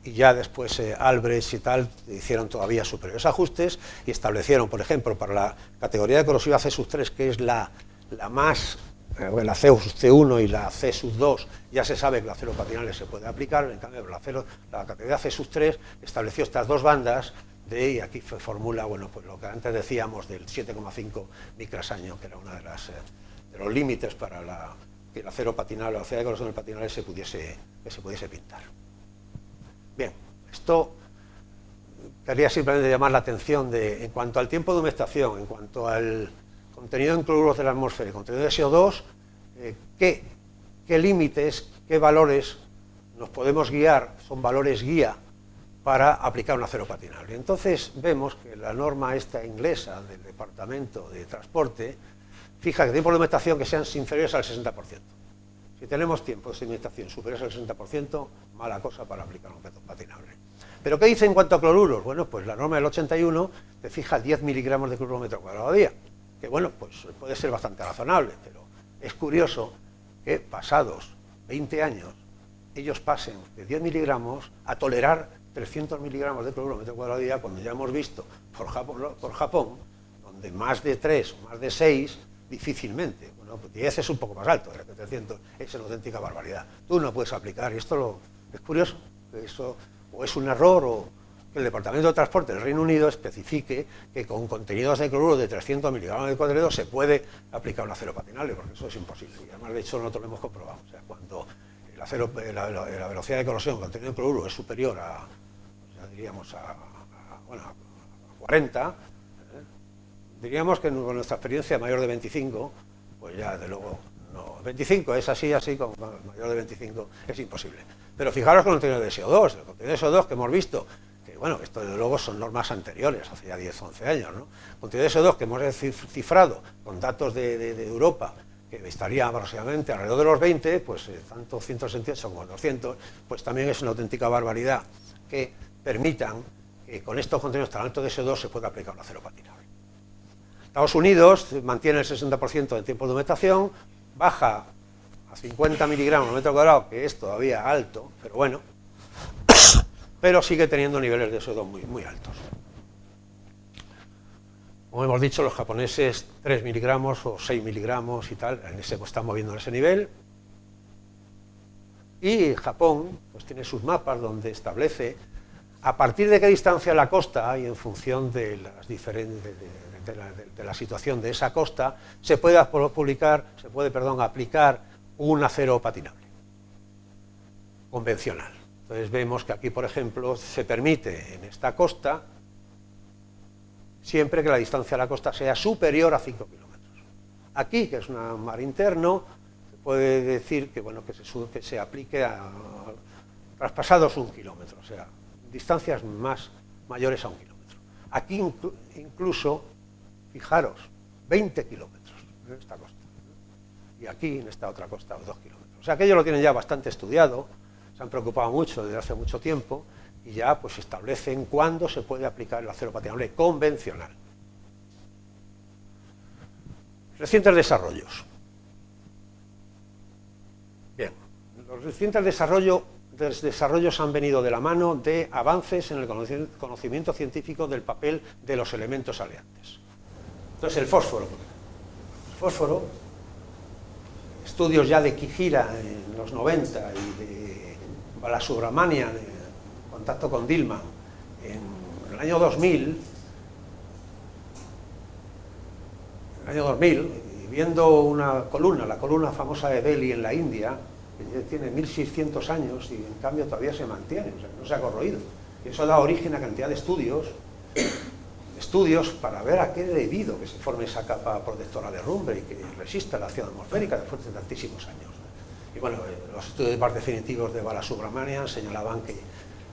[SPEAKER 2] Y ya después Albrecht y tal hicieron todavía superiores ajustes y establecieron, por ejemplo, para la categoría de corrosividad C3, que es la más... la C1 y la C2 ya se sabe que el acero patinable se puede aplicar, en cambio la categoría C3 estableció estas dos bandas y aquí formula, bueno, pues lo que antes decíamos del 7,5 micras año, que era uno de los límites para que el acero patinable, la velocidad de corrosión del patinable se pudiese pintar. Bien, esto quería simplemente llamar la atención en cuanto al tiempo de humectación, en cuanto al contenido en cloruros de la atmósfera y contenido de CO2, qué límites, qué valores nos podemos guiar, son valores guía para aplicar un acero patinable. Entonces vemos que la norma esta inglesa del Departamento de Transporte fija que tiempos de humectación que sean inferiores al 60%. Si tenemos tiempos de humectación superiores al 60%, mala cosa para aplicar un método patinable. ¿Pero qué dice en cuanto a cloruros? Bueno, pues la norma del 81 te fija 10 miligramos de cloruro metro cuadrado a día, que bueno, pues puede ser bastante razonable, pero es curioso que pasados 20 años ellos pasen de 10 miligramos a tolerar 300 miligramos de cloruro metro cuadrado a día, cuando ya hemos visto por Japón, donde más de 3 o más de 6, difícilmente. Bueno, pues 10 es un poco más alto, que 300 es una auténtica barbaridad. Tú no puedes aplicar, y esto es curioso, que eso o es un error o que el Departamento de Transporte del Reino Unido especifique que con contenidos de cloruro de 300 miligramos de cuadrado se puede aplicar un acero patinable, porque eso es imposible. Y además, de hecho, nosotros lo hemos comprobado. O sea, cuando el acero, la velocidad de corrosión con contenido de cloruro es superior a, ya diríamos, a 40, diríamos que con nuestra experiencia mayor de 25, pues ya, de luego, no. 25 es así, con mayor de 25 es imposible. Pero fijaros con el contenido de CO2, el contenido de CO2 que hemos visto, que bueno, esto de luego son normas anteriores, hace ya 10, 11 años, ¿no? El contenido de CO2 que hemos cifrado con datos de Europa, que estaría aproximadamente alrededor de los 20, pues tanto 168 como 200, pues también es una auténtica barbaridad que permitan que con estos contenidos tan altos de CO2 se pueda aplicar un acero patinable. Estados Unidos mantiene el 60% de tiempo de humectación, baja a 50 miligramos por metro cuadrado, que es todavía alto, pero bueno, pero sigue teniendo niveles de CO2 muy altos. Como hemos dicho, los japoneses 3 miligramos o 6 miligramos y tal, están moviendo en ese nivel. Y Japón pues tiene sus mapas donde establece a partir de qué distancia la costa y en función de las de la situación de esa costa se puede aplicar un acero patinable convencional. Entonces vemos que aquí, por ejemplo, se permite en esta costa siempre que la distancia a la costa sea superior a 5 kilómetros. Aquí, que es un mar interno, se puede decir que, bueno, que se aplique a traspasados 1 kilómetro, o sea, distancias mayores a 1 kilómetro. Aquí incluso, fijaros, 20 kilómetros en esta costa. Y aquí, en esta otra costa, 2 kilómetros. O sea, que ellos lo tienen ya bastante estudiado, se han preocupado mucho desde hace mucho tiempo, y ya pues establecen cuándo se puede aplicar el acero patinable convencional. Recientes desarrollos. Bien, los recientes desarrollos han venido de la mano de avances en el conocimiento científico del papel de los elementos aleantes. Entonces el fósforo. El fósforo, estudios ya de Kijira en los 90 y de Balasubramanian en contacto con Dillman en el año 2000, y viendo una columna, la columna famosa de Delhi en la India, que tiene 1600 años y en cambio todavía se mantiene, o sea, no se ha corroído. Y eso da origen a cantidad de estudios para ver a qué es debido que se forme esa capa protectora de rumbre y que resista la acción atmosférica después de tantísimos años. Y bueno, los estudios más definitivos de Balasubramanian señalaban que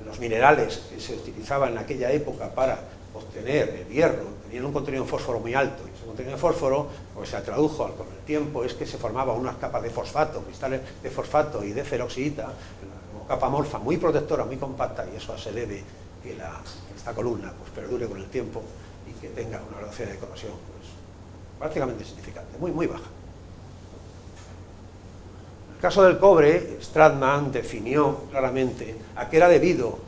[SPEAKER 2] los minerales que se utilizaban en aquella época para obtener el hierro tenían un contenido de fósforo muy alto, y ese contenido de fósforo, pues se tradujo con el tiempo, es que se formaban unas capas de fosfato, cristales de fosfato y de peroxidita, como capa amorfa muy protectora, muy compacta, y eso se debe que esta columna pues perdure con el tiempo y que tenga una velocidad de corrosión pues prácticamente insignificante, muy baja. En el caso del cobre, Stratman definió claramente a qué era debido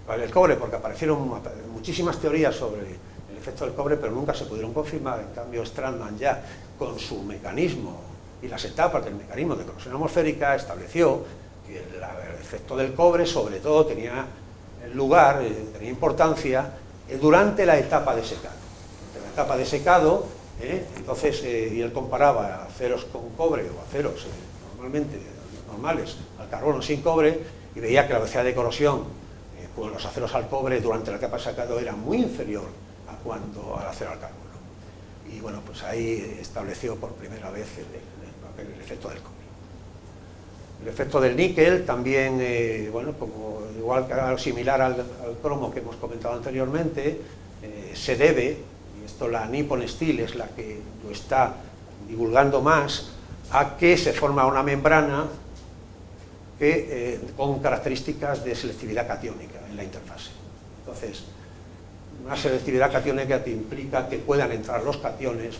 [SPEAKER 2] el cobre, porque aparecieron muchísimas teorías sobre el efecto del cobre, pero nunca se pudieron confirmar. En cambio, Stratman ya, con su mecanismo y las etapas del mecanismo de corrosión atmosférica, estableció que el efecto del cobre, sobre todo, tenía lugar, tenía importancia durante la etapa de secado. Durante la etapa de secado, entonces, y él comparaba aceros con cobre o aceros normales al carbono sin cobre, y veía que la velocidad de corrosión con los aceros al cobre durante la etapa de secado era muy inferior al acero al carbono. Y bueno, pues ahí estableció por primera vez el efecto del cobre. El efecto del níquel también, bueno, como similar al cromo que hemos comentado anteriormente, se debe, y esto la Nippon Steel es la que lo está divulgando más, a que se forma una membrana con características de selectividad catiónica en la interfase. Entonces, una selectividad catiónica que implica que puedan entrar los cationes,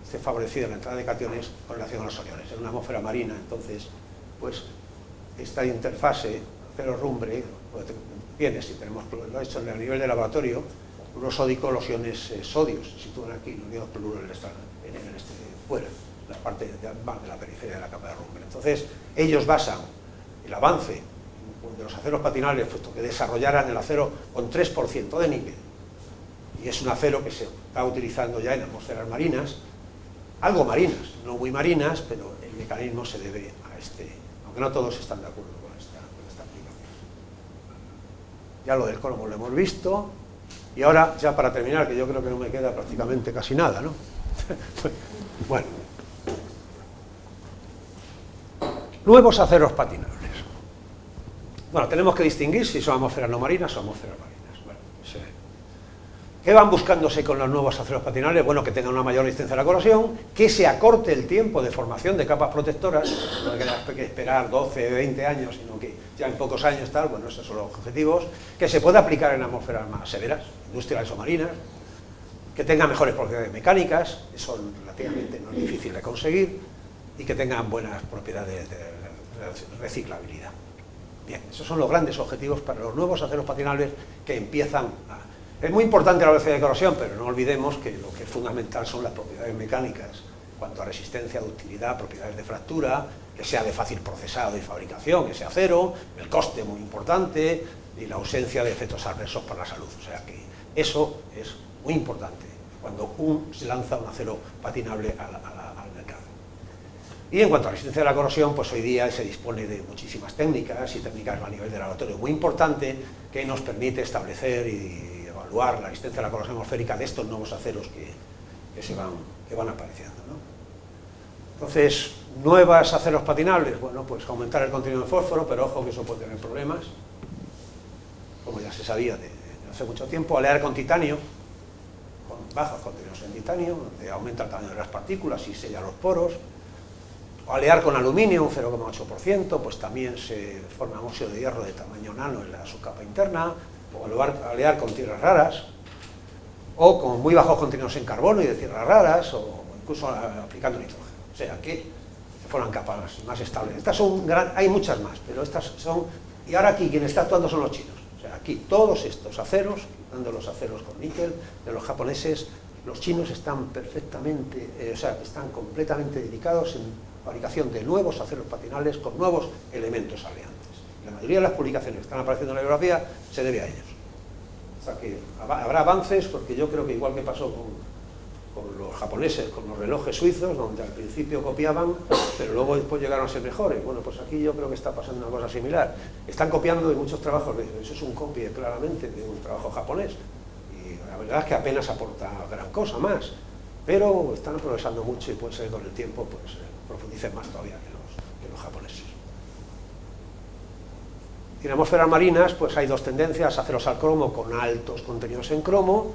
[SPEAKER 2] esté favorecida la entrada de cationes con relación a los aniones. En una atmósfera marina, entonces, pues esta interfase acero-rumbre tiene, si tenemos lo hecho a nivel de laboratorio, cloruro sódico, los iones sodio se sitúan aquí, los iones cloruro fuera, la parte de la periferia de la capa de rumbre. Entonces, ellos basan el avance de los aceros patinables, puesto que desarrollaran el acero con 3% de níquel, y es un acero que se está utilizando ya en atmósferas marinas, algo marinas, no muy marinas, pero el mecanismo se debe a aunque no todos están de acuerdo con esta aplicación. Ya lo del cromo lo hemos visto, y ahora, ya para terminar, que yo creo que no me queda prácticamente casi nada, ¿no? Bueno. Nuevos aceros patinables. Bueno, tenemos que distinguir si son atmósferas no marinas o atmósferas marinas. Bueno, pues, ¿Qué van buscándose con los nuevos aceros patinables? Bueno, que tengan una mayor resistencia a la corrosión, que se acorte el tiempo de formación de capas protectoras, no hay que esperar 12, 20 años, sino que ya en pocos años tal, bueno, esos son los objetivos, que se pueda aplicar en atmósferas más severas, industriales o marinas, que tengan mejores propiedades mecánicas, eso relativamente no es difícil de conseguir, y que tengan buenas propiedades de reciclabilidad. Bien, esos son los grandes objetivos para los nuevos aceros patinables que empiezan a... Es muy importante la velocidad de corrosión, pero no olvidemos que lo que es fundamental son las propiedades mecánicas, cuanto a resistencia, ductilidad, propiedades de fractura, que sea de fácil procesado y fabricación, ese acero, el coste muy importante y la ausencia de efectos adversos para la salud. O sea que eso es muy importante cuando se lanza un acero patinable al mercado. Y en cuanto a resistencia de la corrosión, pues hoy día se dispone de muchísimas técnicas y técnicas a nivel de laboratorio muy importante que nos permite establecer y evaluar la resistencia a la corrosión atmosférica de estos nuevos aceros que van apareciendo, ¿no? Entonces, nuevos aceros patinables, bueno, pues aumentar el contenido de fósforo, pero ojo que eso puede tener problemas, como ya se sabía de hace mucho tiempo. Alear con titanio, con bajos contenidos en titanio, donde aumenta el tamaño de las partículas y sella los poros. O alear con aluminio, un 0,8%, pues también se forma óxido de hierro de tamaño nano en la subcapa interna. O alear con tierras raras, o con muy bajos contenidos en carbono y de tierras raras, o incluso aplicando nitrógeno. O sea, que se forman capas más estables. Estas son hay muchas más, pero estas son... Y ahora aquí quien está actuando son los chinos. O sea, aquí todos estos aceros, quitando los aceros con níquel de los japoneses, los chinos están perfectamente, están completamente dedicados en fabricación de nuevos aceros patinables con nuevos elementos aleantes. La mayoría de las publicaciones que están apareciendo en la bibliografía se debe a ellos. O sea que habrá avances, porque yo creo que igual que pasó con los japoneses, con los relojes suizos, donde al principio copiaban, pero luego después llegaron a ser mejores. Bueno, pues aquí yo creo que está pasando una cosa similar. Están copiando en muchos trabajos, eso es un copia claramente de un trabajo japonés, y la verdad es que apenas aporta gran cosa más, pero están progresando mucho y puede ser con el tiempo pues profundicen más todavía que los japoneses. En atmósferas marinas pues hay dos tendencias: aceros al cromo con altos contenidos en cromo,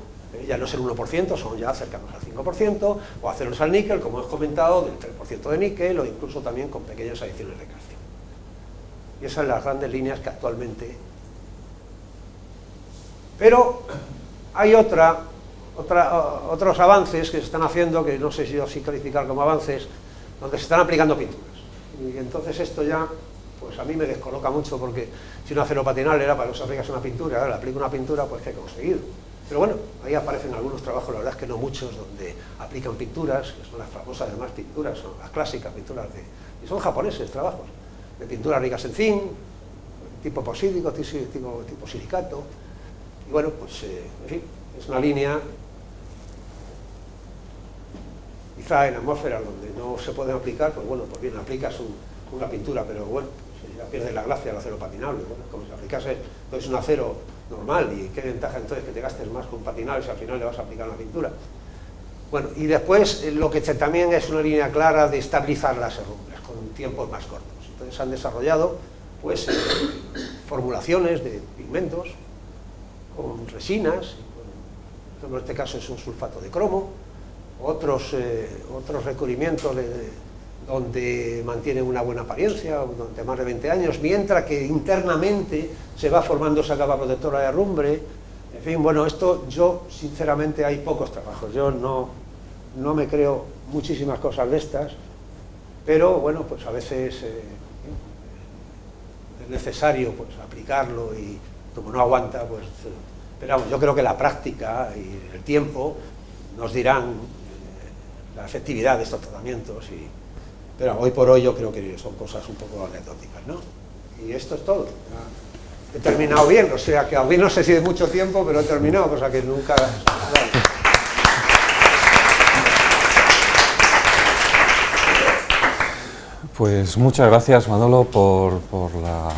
[SPEAKER 2] ya no es el 1%, son ya cercanos al 5%, o aceros al níquel, como hemos comentado, del 3% de níquel, o incluso también con pequeñas adiciones de calcio. Y esas son las grandes líneas que actualmente... Pero hay otros avances que se están haciendo, que no sé si calificar como avances, donde se están aplicando pinturas. Y entonces esto ya... pues a mí me descoloca mucho, porque si un acero patinable era para que se aplicase una pintura, ahora le aplico una pintura, pues ¿qué he conseguido? Pero bueno, ahí aparecen algunos trabajos, la verdad es que no muchos, donde aplican pinturas, que son las famosas además pinturas, son las clásicas pinturas y son japoneses trabajos, de pinturas ricas en zinc, tipo posídico, tipo silicato, y bueno, pues en fin, es una línea, quizá en atmósferas donde no se pueden aplicar, pues bueno, pues bien, aplicas una pintura, pero bueno, ya pierde la gracia el acero patinable, bueno, como si aplicase entonces un acero normal, y qué ventaja entonces que te gastes más con un patinable si al final le vas a aplicar una pintura. Bueno, y después lo que también es una línea clara de estabilizar las herrumbres con tiempos más cortos. Entonces han desarrollado pues formulaciones de pigmentos con resinas, por ejemplo en este caso es un sulfato de cromo, otros recubrimientos donde mantienen una buena apariencia durante más de 20 años, mientras que internamente se va formando esa capa protectora de herrumbre. En fin, bueno, esto yo sinceramente hay pocos trabajos, yo no me creo muchísimas cosas de estas, pero bueno, pues a veces es necesario pues aplicarlo, y como no aguanta, pues... Pero vamos, yo creo que la práctica y el tiempo nos dirán la efectividad de estos tratamientos, pero hoy por hoy yo creo que son cosas un poco anecdóticas, ¿no? Y esto es todo. He terminado bien, o sea que aún no sé si de mucho tiempo, pero he terminado, cosa que nunca...
[SPEAKER 1] Pues muchas gracias, Manolo, por la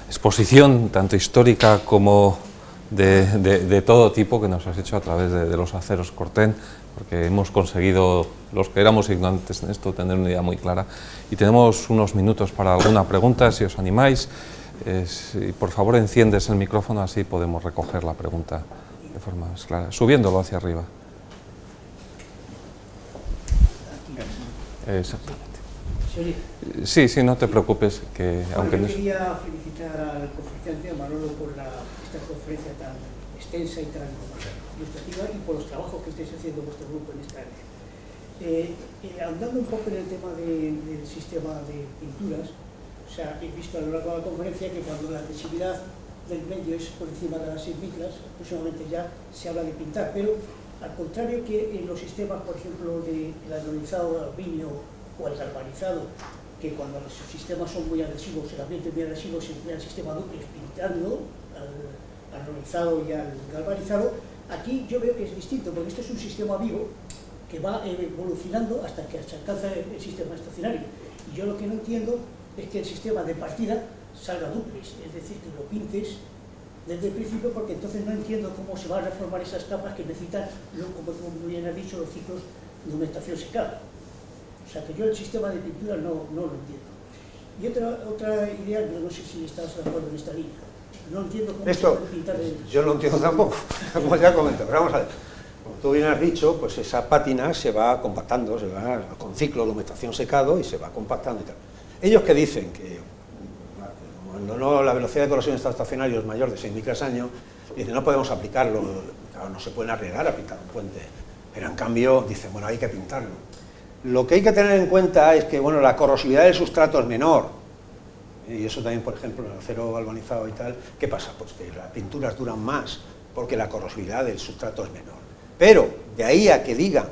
[SPEAKER 1] exposición tanto histórica como de todo tipo que nos has hecho a través de los aceros Corten, porque hemos conseguido, los que éramos ignorantes en esto, tener una idea muy clara. Y tenemos unos minutos para alguna pregunta, si os animáis. Por favor, enciendes el micrófono, así podemos recoger la pregunta de forma más clara, subiéndolo hacia arriba. Exactamente. Sí, sí, no te preocupes, que aunque no...
[SPEAKER 3] Yo quería felicitar al conferenciante, a Manolo, por esta conferencia tan extensa y tan ilustrativa y por los trabajos que estáis haciendo en vuestro grupo en esta área. Andando un poco en el tema del sistema de pinturas, o sea, he visto a lo largo de la conferencia que cuando la visibilidad del medio es por encima de las 6 micras, próximamente ya se habla de pintar, pero al contrario que en los sistemas, por ejemplo, del anodizado de aluminio o el galvanizado, que cuando los sistemas son muy agresivos, el ambiente es muy agresivo, se emplea el sistema duplex pintando al anodizado y al galvanizado. Aquí yo veo que es distinto, porque esto es un sistema vivo que va evolucionando hasta que se alcanza el sistema estacionario. Y yo lo que no entiendo es que el sistema de partida salga duplex, es decir, que lo pintes desde el principio, porque entonces no entiendo cómo se van a reformar esas capas que necesitan, como muy bien has dicho, los ciclos de humectación secada. O sea que yo el sistema de pintura no lo entiendo. Y otra idea, yo no sé si estás de acuerdo en esta línea. No entiendo cómo se puede pintar el...
[SPEAKER 2] Yo no entiendo tampoco, como ya comenté, pero vamos a ver. Como tú bien has dicho, pues esa pátina se va compactando, se va con ciclo de humectación secado y se va compactando y tal. Ellos que dicen que cuando no, la velocidad de corrosión estacionaria es mayor de 6 micras año, dicen no podemos aplicarlo, claro, no se pueden arriesgar a pintar un puente, pero en cambio dicen, bueno, hay que pintarlo. Lo que hay que tener en cuenta es que, bueno, la corrosividad del sustrato es menor, y eso también, por ejemplo, en el acero galvanizado y tal, ¿qué pasa? Pues que las pinturas duran más, porque la corrosividad del sustrato es menor. Pero, de ahí a que digan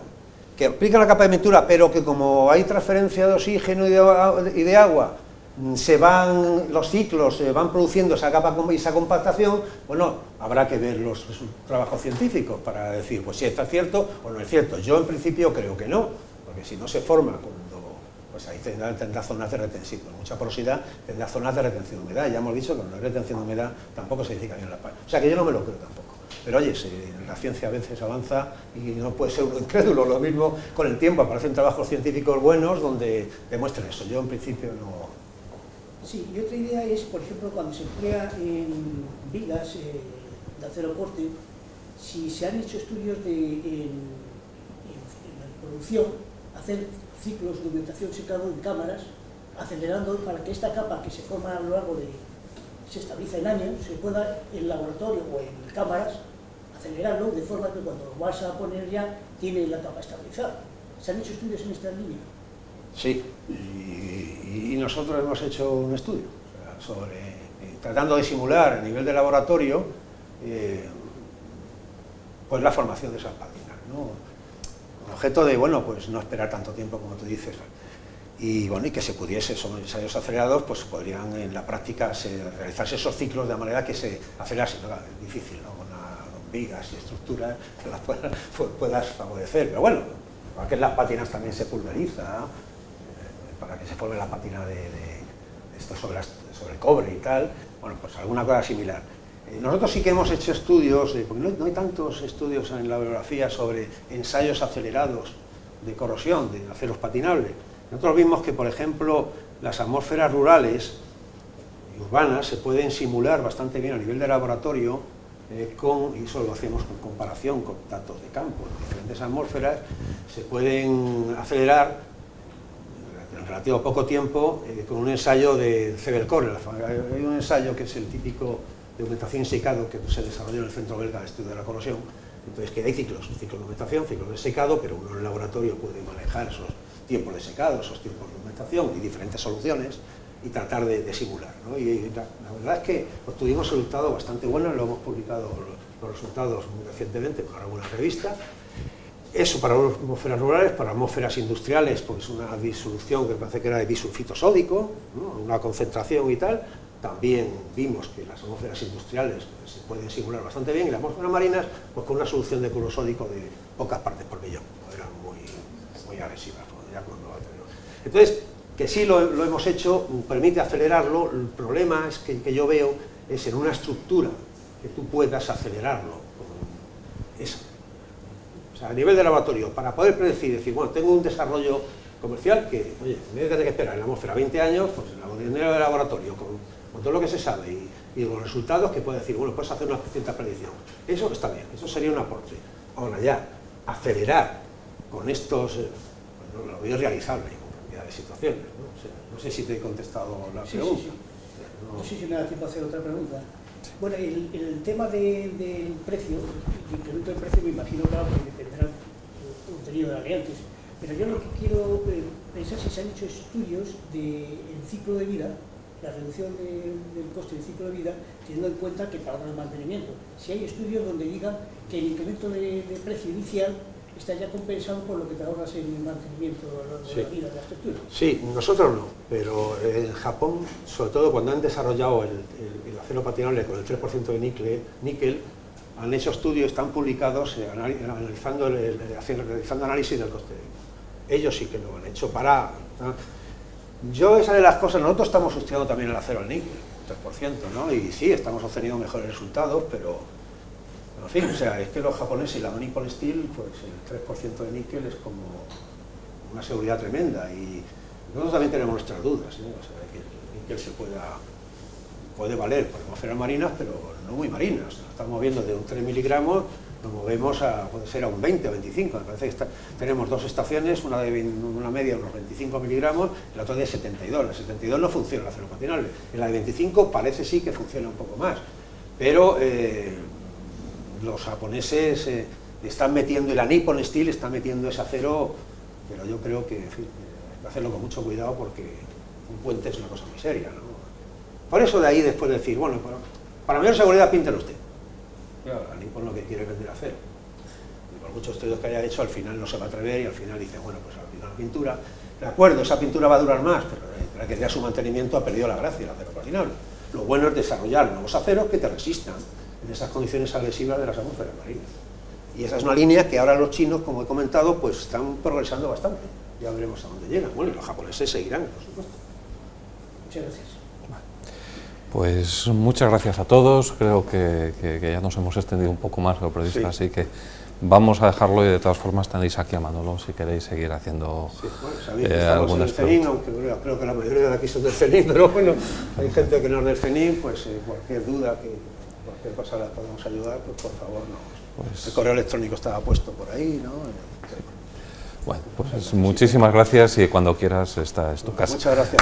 [SPEAKER 2] que aplican la capa de pintura, pero que como hay transferencia de oxígeno y de agua, los ciclos se van produciendo esa capa y esa compactación, bueno, habrá que ver los trabajos científicos para decir, pues si está cierto o no es cierto. Yo en principio creo que no, porque si no se forma cuando, pues ahí tendrá zonas de retención, con mucha porosidad tendrá zonas de retención de humedad. Ya hemos dicho que cuando hay retención de humedad tampoco se edifica bien la pared. O sea que yo no me lo creo tampoco. Pero oye, la ciencia a veces avanza y no puede ser uno incrédulo. Lo mismo con el tiempo, aparecen trabajos científicos buenos donde demuestran eso. Yo en principio no...
[SPEAKER 3] Sí, y otra idea es, por ejemplo, cuando se emplea en vigas de acero corte, si se han hecho estudios en la producción, hacer ciclos de humectación secado en cámaras, acelerando para que esta capa que se forma a lo largo se estabiliza en años, se pueda en laboratorio o en cámaras acelerarlo de forma que cuando lo vas a poner ya tiene la capa estabilizada. ¿Se han hecho estudios en esta línea?
[SPEAKER 2] Sí, y nosotros hemos hecho un estudio sobre, tratando de simular a nivel de laboratorio pues la formación de esas páginas, ¿no? Con objeto de, bueno, pues no esperar tanto tiempo como tú dices, y bueno, y que se pudiese, son ensayos acelerados, pues podrían en la práctica realizarse esos ciclos de manera que se acelerase, ¿no? Es difícil, ¿no? Con vigas y estructuras que las puedas favorecer, pero bueno, igual que en las pátinas también se pulveriza, para que se forme la pátina de esto sobre el cobre y tal, bueno, pues alguna cosa similar. Nosotros sí que hemos hecho estudios, porque no hay tantos estudios en la bibliografía sobre ensayos acelerados de corrosión de aceros patinables. Nosotros vimos que, por ejemplo, las atmósferas rurales y urbanas se pueden simular bastante bien a nivel de laboratorio y eso lo hacemos con comparación con datos de campo. En diferentes atmósferas se pueden acelerar en relativo poco tiempo con un ensayo de Cebel-Core. Hay un ensayo que es el típico de humectación y secado que se desarrolló en el Centro Belga de Estudio de la Corrosión. Entonces, que hay ciclos, un ciclo de humectación, ciclo de secado, pero uno en el laboratorio puede manejar esos tiempos de secado, esos tiempos de humectación y diferentes soluciones y tratar de simular, ¿no? Y la verdad es que obtuvimos resultados bastante buenos, lo hemos publicado los resultados muy recientemente por alguna revista. Eso para atmósferas rurales, para atmósferas industriales, pues una disolución que parece que era de disulfito sódico, ¿no? Una concentración y tal. También vimos que las atmósferas industriales se pueden simular bastante bien, y las atmósferas marinas, pues con una solución de cloruro sódico de pocas partes por millón, eran muy agresivas. Entonces, que sí lo hemos hecho, permite acelerarlo. El problema es que yo veo es en una estructura que tú puedas acelerarlo con esa. O sea, a nivel de laboratorio, para poder predecir, decir, bueno, tengo un desarrollo comercial que, oye, en vez de tener que esperar en la atmósfera 20 años, pues en la unidad de laboratorio, con con todo lo que se sabe y los resultados que puede decir, bueno, puedes hacer una cierta predicción. Eso está bien, eso sería un aporte. Ahora ya, acelerar con estos, bueno, lo veo realizable con cantidad de situaciones, ¿no? O sea, no sé si te he contestado la pregunta.
[SPEAKER 3] Sí. No sé si me da tiempo a hacer otra pregunta. Bueno, el tema del precio, el incremento del precio, me imagino, claro, que dependerá del contenido de variantes, pero yo lo que quiero pensar si se han hecho estudios del ciclo de vida, la reducción del coste del ciclo de vida, teniendo en cuenta que para el mantenimiento. Si hay estudios donde digan que el incremento de precio inicial está ya compensado por lo que te ahorras en el mantenimiento de la vida de la estructura.
[SPEAKER 2] Sí, nosotros no, pero en Japón, sobre todo cuando han desarrollado el acero patinable con el 3% de níquel, han hecho estudios, están publicados realizando análisis del coste de vida. Ellos sí que lo han hecho para... Yo, esa de las cosas, nosotros estamos sustituyendo también el acero al níquel, 3%, ¿no? Y sí, estamos obteniendo mejores resultados, pero en fin, o sea, es que los japoneses y la Nippon Steel, pues el 3% de níquel es como una seguridad tremenda, y nosotros también tenemos nuestras dudas, ¿eh? O sea, que el níquel se puede valer para atmósferas marinas, pero no muy marinas. Nos estamos moviendo de un 3 miligramos, nos movemos puede ser a un 20 o 25, me parece que tenemos dos estaciones, una media de unos 25 miligramos, y la otra de 72, la 72 no funciona el acero patinable, en la de 25 parece sí que funciona un poco más, pero los japoneses están metiendo, y la Nippon Steel está metiendo ese acero, pero yo creo que, en fin, hay que hacerlo con mucho cuidado porque un puente es una cosa muy seria, ¿no? Por eso de ahí después decir, bueno, para mayor seguridad píntelo usted. Claro, la Nippon lo que quiere es vender acero. Y por muchos estudios que haya hecho, al final no se va a atrever y al final dice, bueno, pues al final la pintura, de acuerdo, esa pintura va a durar más, pero la que ya su mantenimiento ha perdido la gracia, el acero patinable. Lo bueno es desarrollar nuevos aceros que te resistan en esas condiciones agresivas de las atmósferas marinas. Y esa es una línea que ahora los chinos, como he comentado, pues están progresando bastante. Ya veremos a dónde llegan. Bueno, y los japoneses seguirán, por supuesto.
[SPEAKER 3] Muchas gracias.
[SPEAKER 1] Pues muchas gracias a todos, creo que ya nos hemos extendido un poco más lo previsto, sí. Así que vamos a dejarlo, y de todas formas tenéis aquí a Manolo si queréis seguir haciendo
[SPEAKER 2] algunas preguntas. Aunque creo que la mayoría de aquí son del CENIN, pero bueno, hay gente que no es del CENIN, pues cualquier duda, cualquier cosa la podemos ayudar, pues por favor, el correo electrónico estaba puesto por ahí, ¿no?
[SPEAKER 1] Bueno, pues muchísimas gracias, y cuando quieras esta es tu casa.
[SPEAKER 2] Muchas gracias.